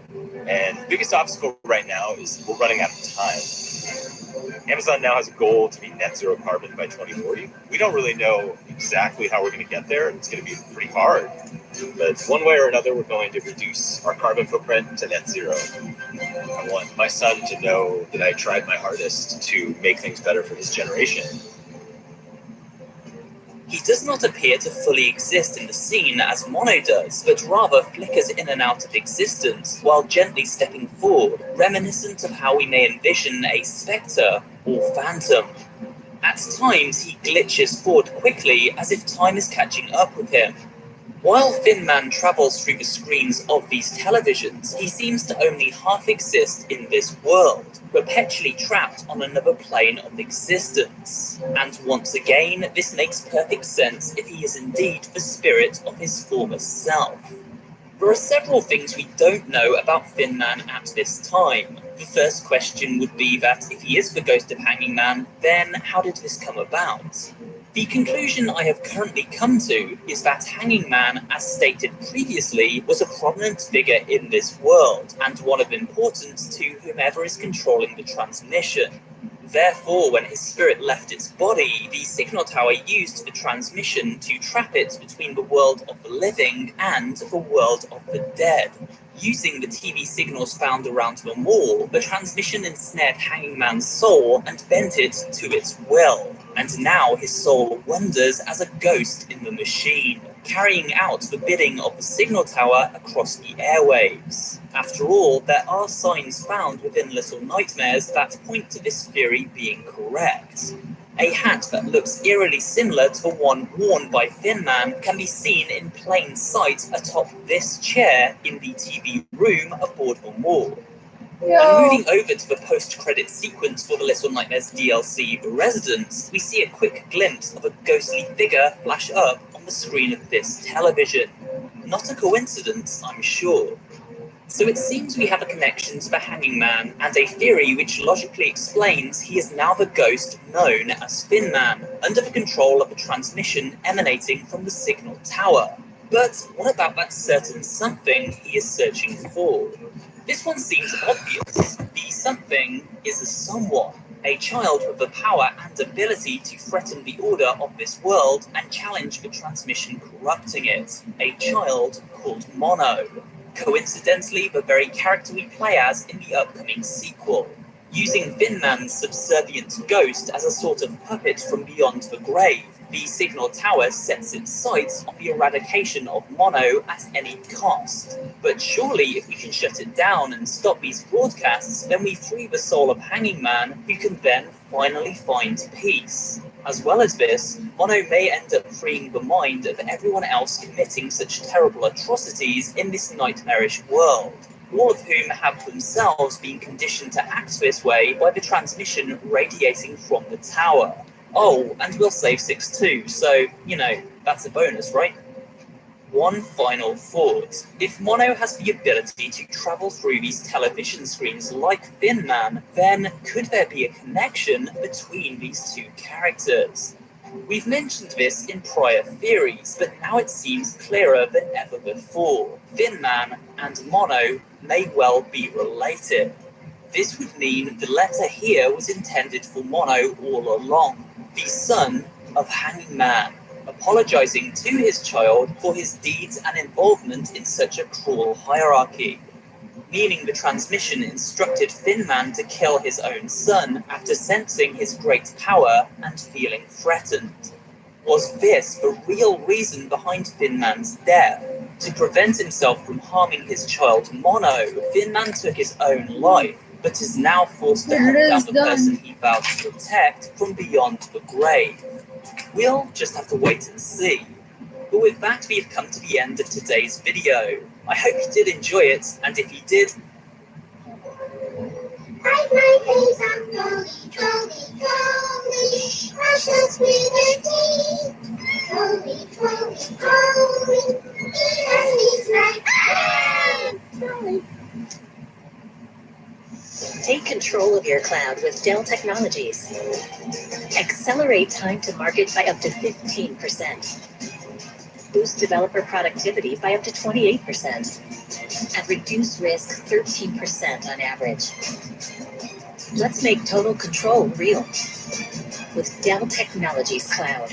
L: And the biggest obstacle right now is we're running out of time. Amazon now has a goal to be net zero carbon by 2040. We don't really know exactly how we're going to get there. It's going to be pretty hard. But one way or another, we're going to reduce our carbon footprint to net zero. I want my son to know that I tried my hardest to make things better for his generation.
K: He does not appear to fully exist in the scene as Mono does, but rather flickers in and out of existence while gently stepping forward, reminiscent of how we may envision a spectre or phantom. At times, he glitches forward quickly as if time is catching up with him. While Thin Man travels through the screens of these televisions, he seems to only half exist in this world, perpetually trapped on another plane of existence. And once again, this makes perfect sense if he is indeed the spirit of his former self. There are several things we don't know about Thin Man at this time. The first question would be that if he is the ghost of Hanging Man, then how did this come about? The conclusion I have currently come to is that Hanging Man, as stated previously, was a prominent figure in this world, and one of importance to whomever is controlling the transmission. Therefore, when his spirit left its body, the signal tower used the transmission to trap it between the world of the living and the world of the dead. Using the TV signals found around the mall, the transmission ensnared Hanging Man's soul and bent it to its will. And now his soul wanders as a ghost in the machine, carrying out the bidding of the signal tower across the airwaves. After all, there are signs found within Little Nightmares that point to this theory being correct. A hat that looks eerily similar to the one worn by Thin Man can be seen in plain sight atop this chair in the TV room aboard the mall. And moving over to the post-credit sequence for the Little Nightmares DLC, The Residence, we see a quick glimpse of a ghostly figure flash up on the screen of this television. Not a coincidence, I'm sure. So it seems we have a connection to the Hanging Man, and a theory which logically explains he is now the ghost known as Thin Man, under the control of a transmission emanating from the signal tower. But what about that certain something he is searching for? This one seems obvious. The something is a someone, a child with the power and ability to threaten the order of this world and challenge the transmission corrupting it. A child called Mono. Coincidentally, the very character we play as in the upcoming sequel. Using Thin Man's subservient ghost as a sort of puppet from beyond the grave, the signal tower sets its sights on the eradication of Mono at any cost. But surely if we can shut it down and stop these broadcasts, then we free the soul of Hanging Man, who can then finally find peace. As well as this, Mono may end up freeing the mind of everyone else committing such terrible atrocities in this nightmarish world, all of whom have themselves been conditioned to act this way by the transmission radiating from the tower. Oh, and we'll save 6 too, so, you know, that's a bonus, right? One final thought. If Mono has the ability to travel through these television screens like Thin Man, then could there be a connection between these two characters? We've mentioned this in prior theories, but now it seems clearer than ever before. Thin Man and Mono may well be related. This would mean the letter here was intended for Mono all along, the son of Hanging Man, apologizing to his child for his deeds and involvement in such a cruel hierarchy. Meaning the transmission instructed Thin Man to kill his own son after sensing his great power and feeling threatened. Was this the real reason behind Thin Man's death? To prevent himself from harming his child Mono, Thin Man took his own life, but is now forced to hunt down the person he vowed to protect from beyond the grave. We'll just have to wait and see. But with that, we've come to the end of today's video. I hope you did enjoy it, and if you did,
D: Like my face, I'm Chloe, precious with her teeth. Chloe, it has me Chloe.
M: Take control of your cloud with Dell Technologies. Accelerate time to market by up to 15%. Boost developer productivity by up to 28%. And reduce risk 13% on average. Let's make total control real with Dell Technologies Cloud.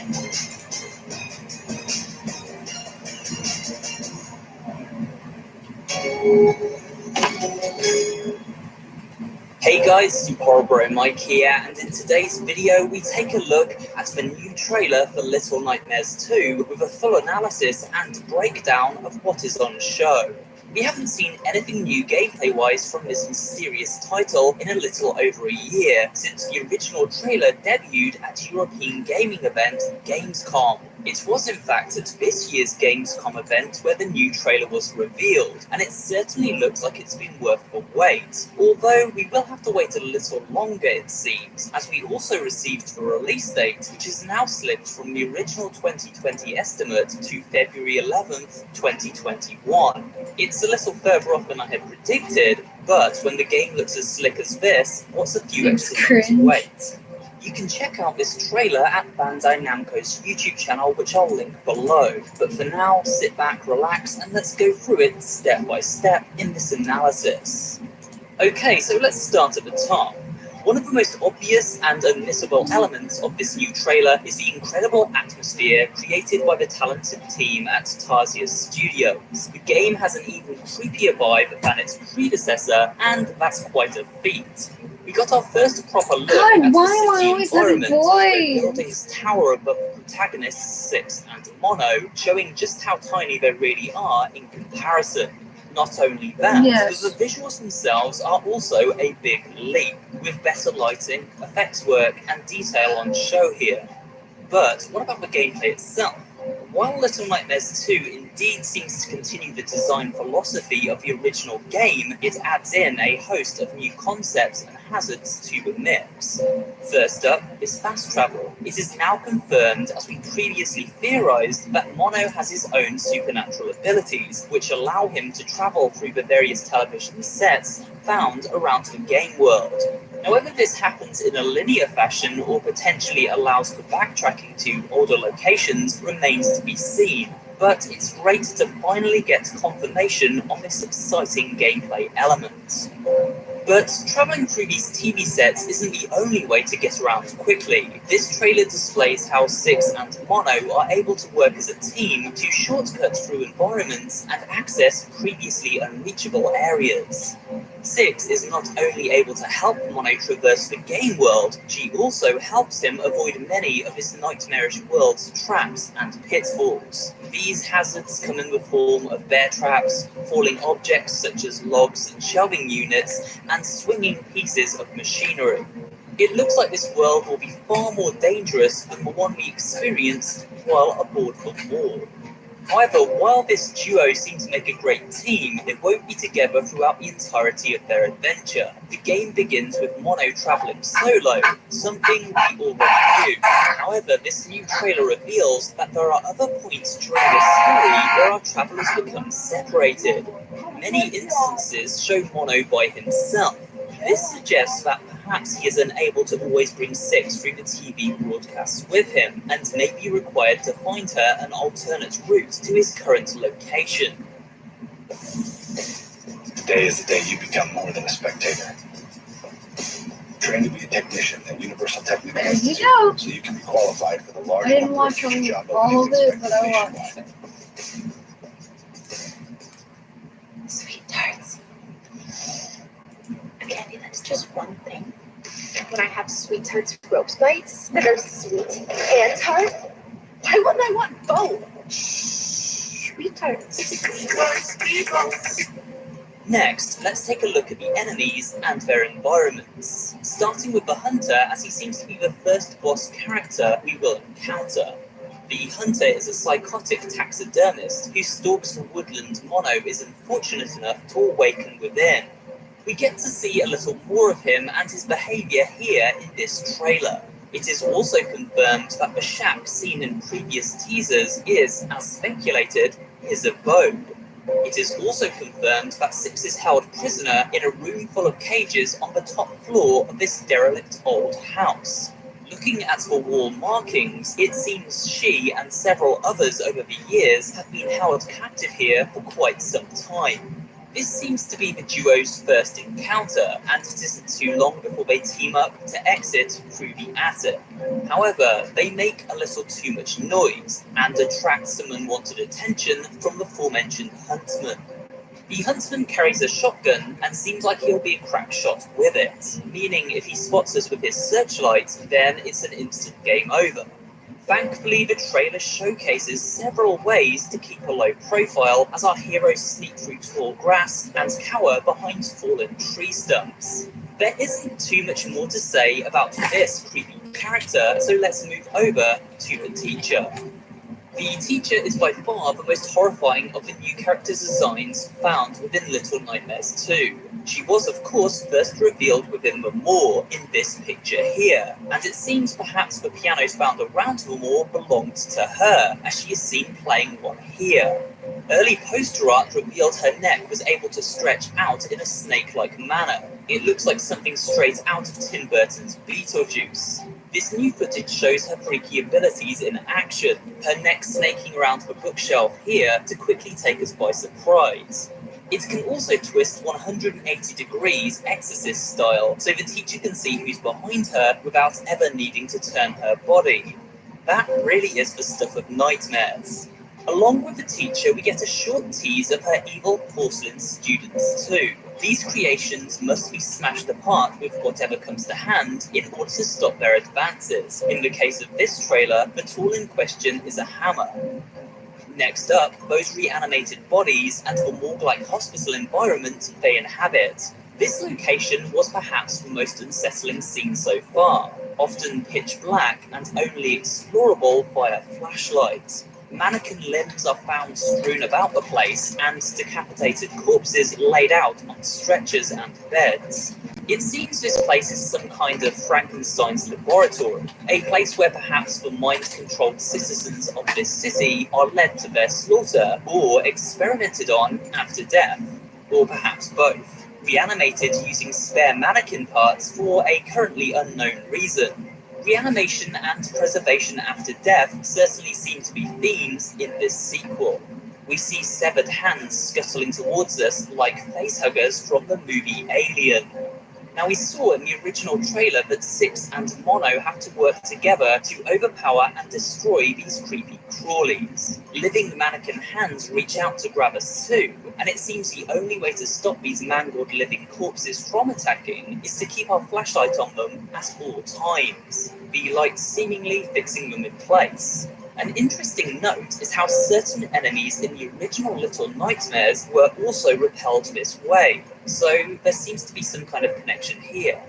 K: Hey guys, SuperBro Mike here, and in today's video we take a look at the new trailer for Little Nightmares 2 with a full analysis and breakdown of what is on show. We haven't seen anything new gameplay-wise from this mysterious title in a little over a year, since the original trailer debuted at European gaming event Gamescom. It was in fact at this year's Gamescom event where the new trailer was revealed, and it certainly looks like it's been worth the wait. Although we will have to wait a little longer, it seems, as we also received the release date, which is now slipped from the original 2020 estimate to February 11th, 2021. It's a little further off than I had predicted, but when the game looks as slick as this, what's a few extra months to wait? You can check out this trailer at Bandai Namco's YouTube channel, which I'll link below. But for now, sit back, relax, and let's go through it step by step in this analysis. Okay, so let's start at the top. One of the most obvious and unmissable elements of this new trailer is the incredible atmosphere created by the talented team at Tarsier Studios. The game has an even creepier vibe than its predecessor, and that's quite a feat. We got our first proper look at the city environment where buildings tower above the protagonists, Six and Mono, showing just how tiny they really are in comparison. Not only that, but the visuals themselves are also a big leap, with better lighting, effects work, and detail on show here. But what about the gameplay itself? While Little Nightmares 2 indeed seems to continue the design philosophy of the original game, it adds in a host of new concepts and hazards to the mix. First up is fast travel. It is now confirmed, as we previously theorized, that Mono has his own supernatural abilities, which allow him to travel through the various television sets found around the game world. Now, whether this happens in a linear fashion or potentially allows for backtracking to older locations remains to be seen, but it's great to finally get confirmation on this exciting gameplay element. But traveling through these TV sets isn't the only way to get around quickly. This trailer displays how Six and Mono are able to work as a team to shortcut through environments and access previously unreachable areas. Six is not only able to help Mono traverse the game world, she also helps him avoid many of his nightmarish world's traps and pitfalls. These hazards come in the form of bear traps, falling objects such as logs and shelving units, and swinging pieces of machinery. It looks like this world will be far more dangerous than the one we experienced while aboard the War. However, while this duo seem to make a great team, they won't be together throughout the entirety of their adventure. The game begins with Mono travelling solo, something we already knew. However, this new trailer reveals that there are other points during this story where our travellers become separated. Many instances show Mono by himself. This suggests that perhaps he is unable to always bring Six through the TV broadcasts with him, and may be required to find her an alternate route to his current location.
G: Today is the day you become more than a spectator. Train to be a technician at Universal Technical Institute, so you can be qualified for the large.
A: I didn't watch all of it, but I watched it.
I: Sweet tarts. Candy, that's just one thing. When I have sweet tarts ropes bites that are sweet and tart, why wouldn't I want both? Sweet tarts.
K: Next, let's take a look at the enemies and their environments, starting with the Hunter, as he seems to be the first boss character we will encounter. The Hunter is a psychotic taxidermist who stalks the woodland Mono is unfortunate enough to awaken within. We get to see a little more of him and his behaviour here in this trailer. It is also confirmed that the shack seen in previous teasers is, as speculated, his abode. It is also confirmed that Six is held prisoner in a room full of cages on the top floor of this derelict old house. Looking at the wall markings, it seems she and several others over the years have been held captive here for quite some time. This seems to be the duo's first encounter, and it isn't too long before they team up to exit through the attic. However, they make a little too much noise, and attract some unwanted attention from the aforementioned Huntsman. The Huntsman carries a shotgun and seems like he'll be a crack shot with it, meaning if he spots us with his searchlight, then it's an instant game over. Thankfully, the trailer showcases several ways to keep a low profile as our heroes sneak through tall grass and cower behind fallen tree stumps. There isn't too much more to say about this creepy character, so let's move over to the teacher. The teacher is by far the most horrifying of the new character designs found within Little Nightmares 2. She was, of course, first revealed within the Moor in this picture here, and it seems perhaps the pianos found around the Moor belonged to her, as she is seen playing one here. Early poster art revealed her neck was able to stretch out in a snake-like manner. It looks like something straight out of Tim Burton's Beetlejuice. This new footage shows her freaky abilities in action, her neck snaking around the bookshelf here to quickly take us by surprise. It can also twist 180 degrees Exorcist style, so the teacher can see who's behind her without ever needing to turn her body. That really is the stuff of nightmares. Along with the teacher, we get a short tease of her evil porcelain students too. These creations must be smashed apart with whatever comes to hand in order to stop their advances. In the case of this trailer, the tool in question is a hammer. Next up, those reanimated bodies and the morgue-like hospital environment they inhabit. This location was perhaps the most unsettling scene so far, often pitch black and only explorable via flashlight. Mannequin limbs are found strewn about the place, and decapitated corpses laid out on stretchers and beds. It seems this place is some kind of Frankenstein's laboratory, a place where perhaps the mind-controlled citizens of this city are led to their slaughter, or experimented on after death, or perhaps both. Reanimated using spare mannequin parts for a currently unknown reason. Reanimation and preservation after death certainly seem to be themes in this sequel. We see severed hands scuttling towards us like facehuggers from the movie Alien. Now, we saw in the original trailer that Six and Mono have to work together to overpower and destroy these creepy crawlies. Living mannequin hands reach out to grab us too, and it seems the only way to stop these mangled living corpses from attacking is to keep our flashlight on them at all times, the light seemingly fixing them in place. An interesting note is how certain enemies in the original Little Nightmares were also repelled this way, so there seems to be some kind of connection here.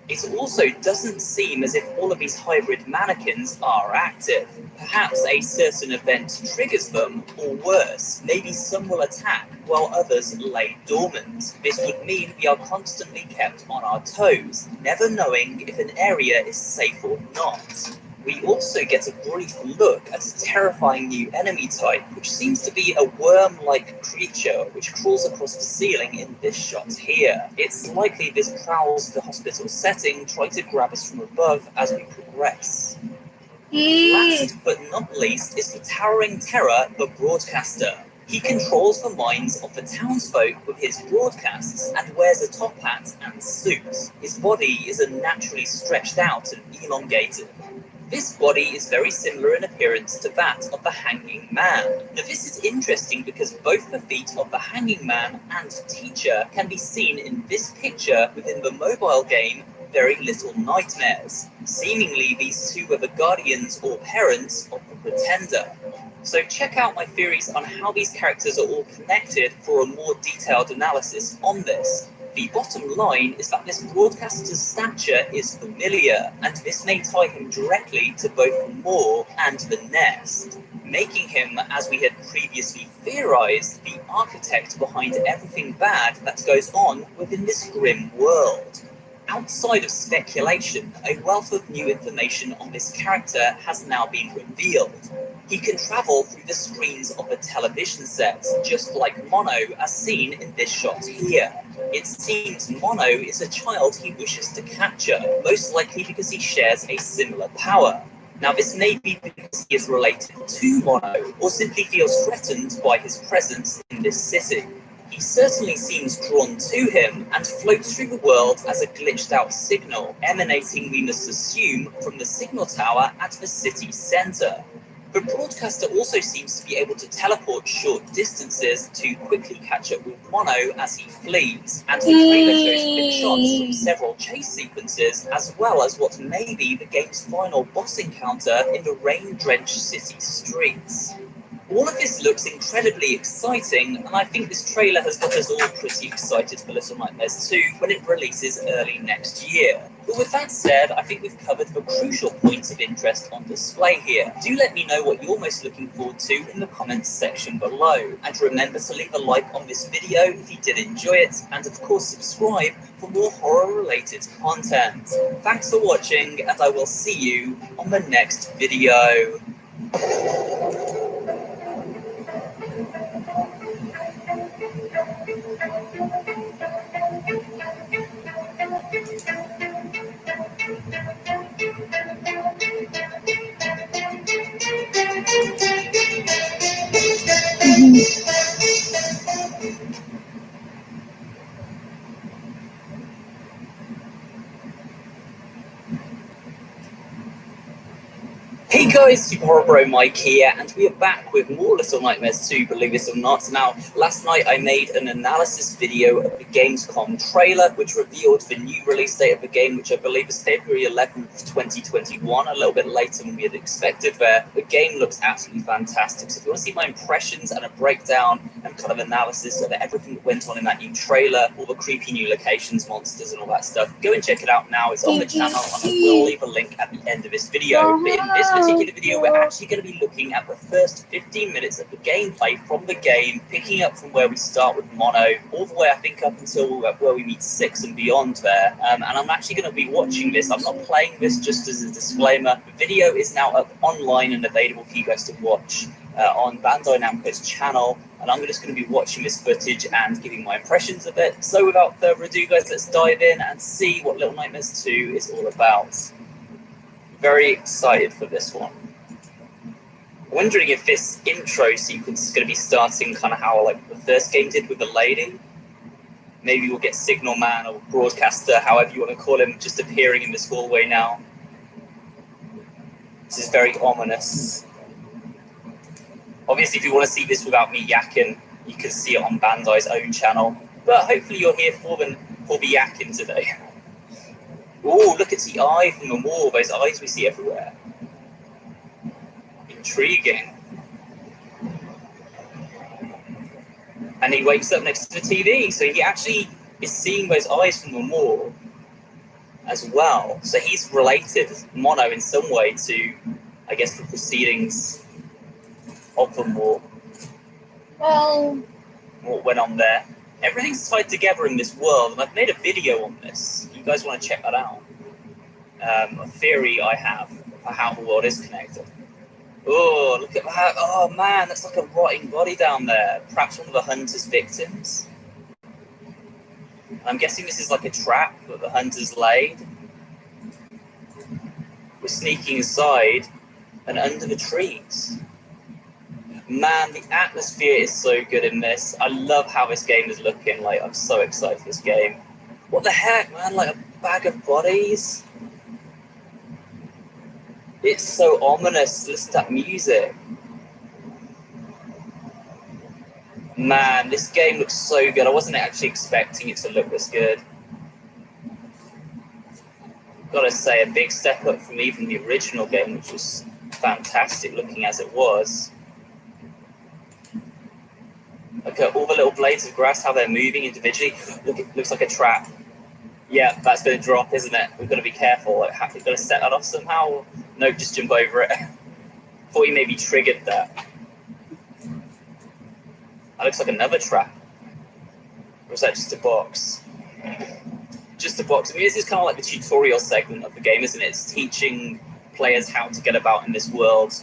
K: It also doesn't seem as if all of these hybrid mannequins are active. Perhaps a certain event triggers them, or worse, maybe some will attack while others lay dormant. This would mean we are constantly kept on our toes, never knowing if an area is safe or not. We also get a brief look at a terrifying new enemy type, which seems to be a worm-like creature which crawls across the ceiling in this shot here. It's likely this prowls the hospital setting, trying to grab us from above as we progress. Last but not least is the towering terror, the Broadcaster. He controls the minds of the townsfolk with his broadcasts and wears a top hat and suit. His body is unnaturally stretched out and elongated. This body is very similar in appearance to that of the Hanging Man. Now, this is interesting because both the feet of the Hanging Man and teacher can be seen in this picture within the mobile game Very Little Nightmares. Seemingly, these two were the guardians or parents of the Pretender. So check out my theories on how these characters are all connected for a more detailed analysis on this. The bottom line is that this broadcaster's stature is familiar, and this may tie him directly to both Moor and the Nest, making him, as we had previously theorized, the architect behind everything bad that goes on within this grim world. Outside of speculation, a wealth of new information on this character has now been revealed. He can travel through the screens of a television set, just like Mono as seen in this shot here. It seems Mono is a child he wishes to capture, most likely because he shares a similar power. Now, this may be because he is related to Mono, or simply feels threatened by his presence in this city. He certainly seems drawn to him and floats through the world as a glitched out signal, emanating, we must assume, from the signal tower at the city centre. The broadcaster also seems to be able to teleport short distances to quickly catch up with Mono as he flees, and the trailer shows quick shots from several chase sequences, as well as what may be the game's final boss encounter in the rain-drenched city streets. All of this looks incredibly exciting, and I think this trailer has got us all pretty excited for Little Nightmares 2 when it releases early next year. But with that said, I think we've covered the crucial points of interest on display here. Do let me know what you're most looking forward to in the comments section below. And remember to leave a like on this video if you did enjoy it, and of course subscribe for more horror-related content. Thanks for watching, and I will see you on the next video. Hey guys, Super Horror Bro Mike here, and we are back with more Little Nightmares 2, believe it or not. Now, last night I made an analysis video of the Gamescom trailer, which revealed the new release date of the game, which I believe is February 11th, 2021, a little bit later than we had expected there. The game looks absolutely fantastic, so if you want to see my impressions and a breakdown and kind of analysis of everything that went on in that new trailer, all the creepy new locations, monsters, and all that stuff, go and check it out now. It's on the channel, and I will leave a link at the end of this video. But in this particular video, we're actually going to be looking at the first 15 minutes of the gameplay from the game, picking up from where we start with Mono, all the way I think up until where we meet 6 and beyond there. And I'm actually going to be watching this. I'm not playing this, just as a disclaimer. The video is now up online and available for you guys to watch on Bandai Namco's channel, and I'm just going to be watching this footage and giving my impressions of it. So without further ado, guys, let's dive in and see what Little Nightmares 2 is all about. Very excited for this one. Wondering if this intro sequence is going to be starting kind of how like the first game did with the lady. Maybe we'll get Signal Man or Broadcaster, however you want to call him, just appearing in this hallway now. This is very ominous. Obviously, if you want to see this without me yakking, you can see it on Bandai's own channel. But hopefully you're here for the yakking today. Oh, look at the eye from the wall. Those eyes we see everywhere. Intriguing. And he wakes up next to the TV, so he actually is seeing those eyes from the wall as well. So he's related, Mono, in some way to, I guess, the proceedings of the war.
A: Well,
K: What went on there. Everything's tied together in this world, and I've made a video on this. If you guys want to check that out. A theory I have for how the world is connected. Oh, look at that. Oh, man, that's like a rotting body down there. Perhaps one of the hunter's victims. I'm guessing this is like a trap that the hunters laid. We're sneaking inside and under the trees. Man, the atmosphere is so good in this. I love how this game is looking. Like, I'm so excited for this game. What the heck, man? Like a bag of bodies? It's so ominous. Listen to that music. Man, this game looks so good. I wasn't actually expecting it to look this good. Gotta say, a big step up from even the original game, which was fantastic looking as it was. Look at all the little blades of grass, how they're moving individually. Look, it looks like a trap. Yeah, that's going to drop, isn't it? We've got to be careful. Like, we've got to set that off somehow. No, just jump over it. Thought you maybe triggered that. That looks like another trap. Or is that just a box? Just a box. I mean, this is kind of like the tutorial segment of the game, isn't it? It's teaching players how to get about in this world,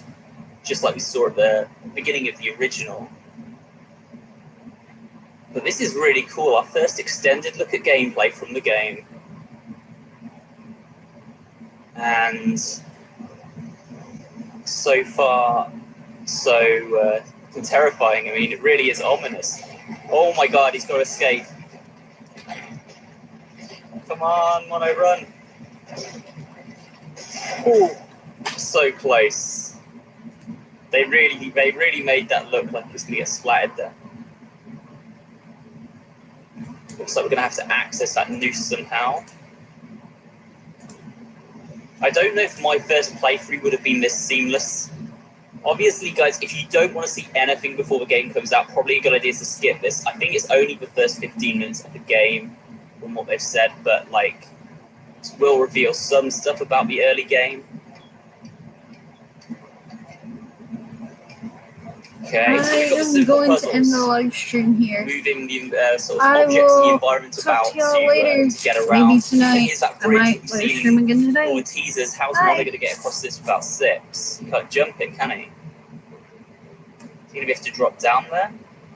K: just like we saw at the beginning of the original. But this is really cool. Our first extended look at gameplay from the game. And so far, so terrifying. I mean, it really is ominous. Oh my god, he's got to escape. Come on, Mono, run. Oh, so close. They really made that look like he was going to get splattered there. Looks like we're going to have to access that noose somehow. I don't know if my first playthrough would have been this seamless. Obviously, guys, if you don't want to see anything before the game comes out, probably a good idea to skip this. I think it's only the first 15 minutes of the game, from what they've said, but like, it will reveal some stuff about the early game. Okay, so we've got the
A: I'm
K: simple
A: going
K: puzzles.
A: to end the live stream here.
K: Moving the sort of
A: I
K: objects in the
A: will
K: environment
A: talk
K: about
A: to y'all later.
K: to get around.
A: Maybe
K: The thing
A: tonight.
K: is, that
A: I
K: bridge
A: might
K: we've
A: live
K: seen
A: stream again
K: all the
A: today.
K: teasers. How's
A: Bye.
K: Mona going to get across this without Sips? He can't jump it, can he? He's going to have to drop down there.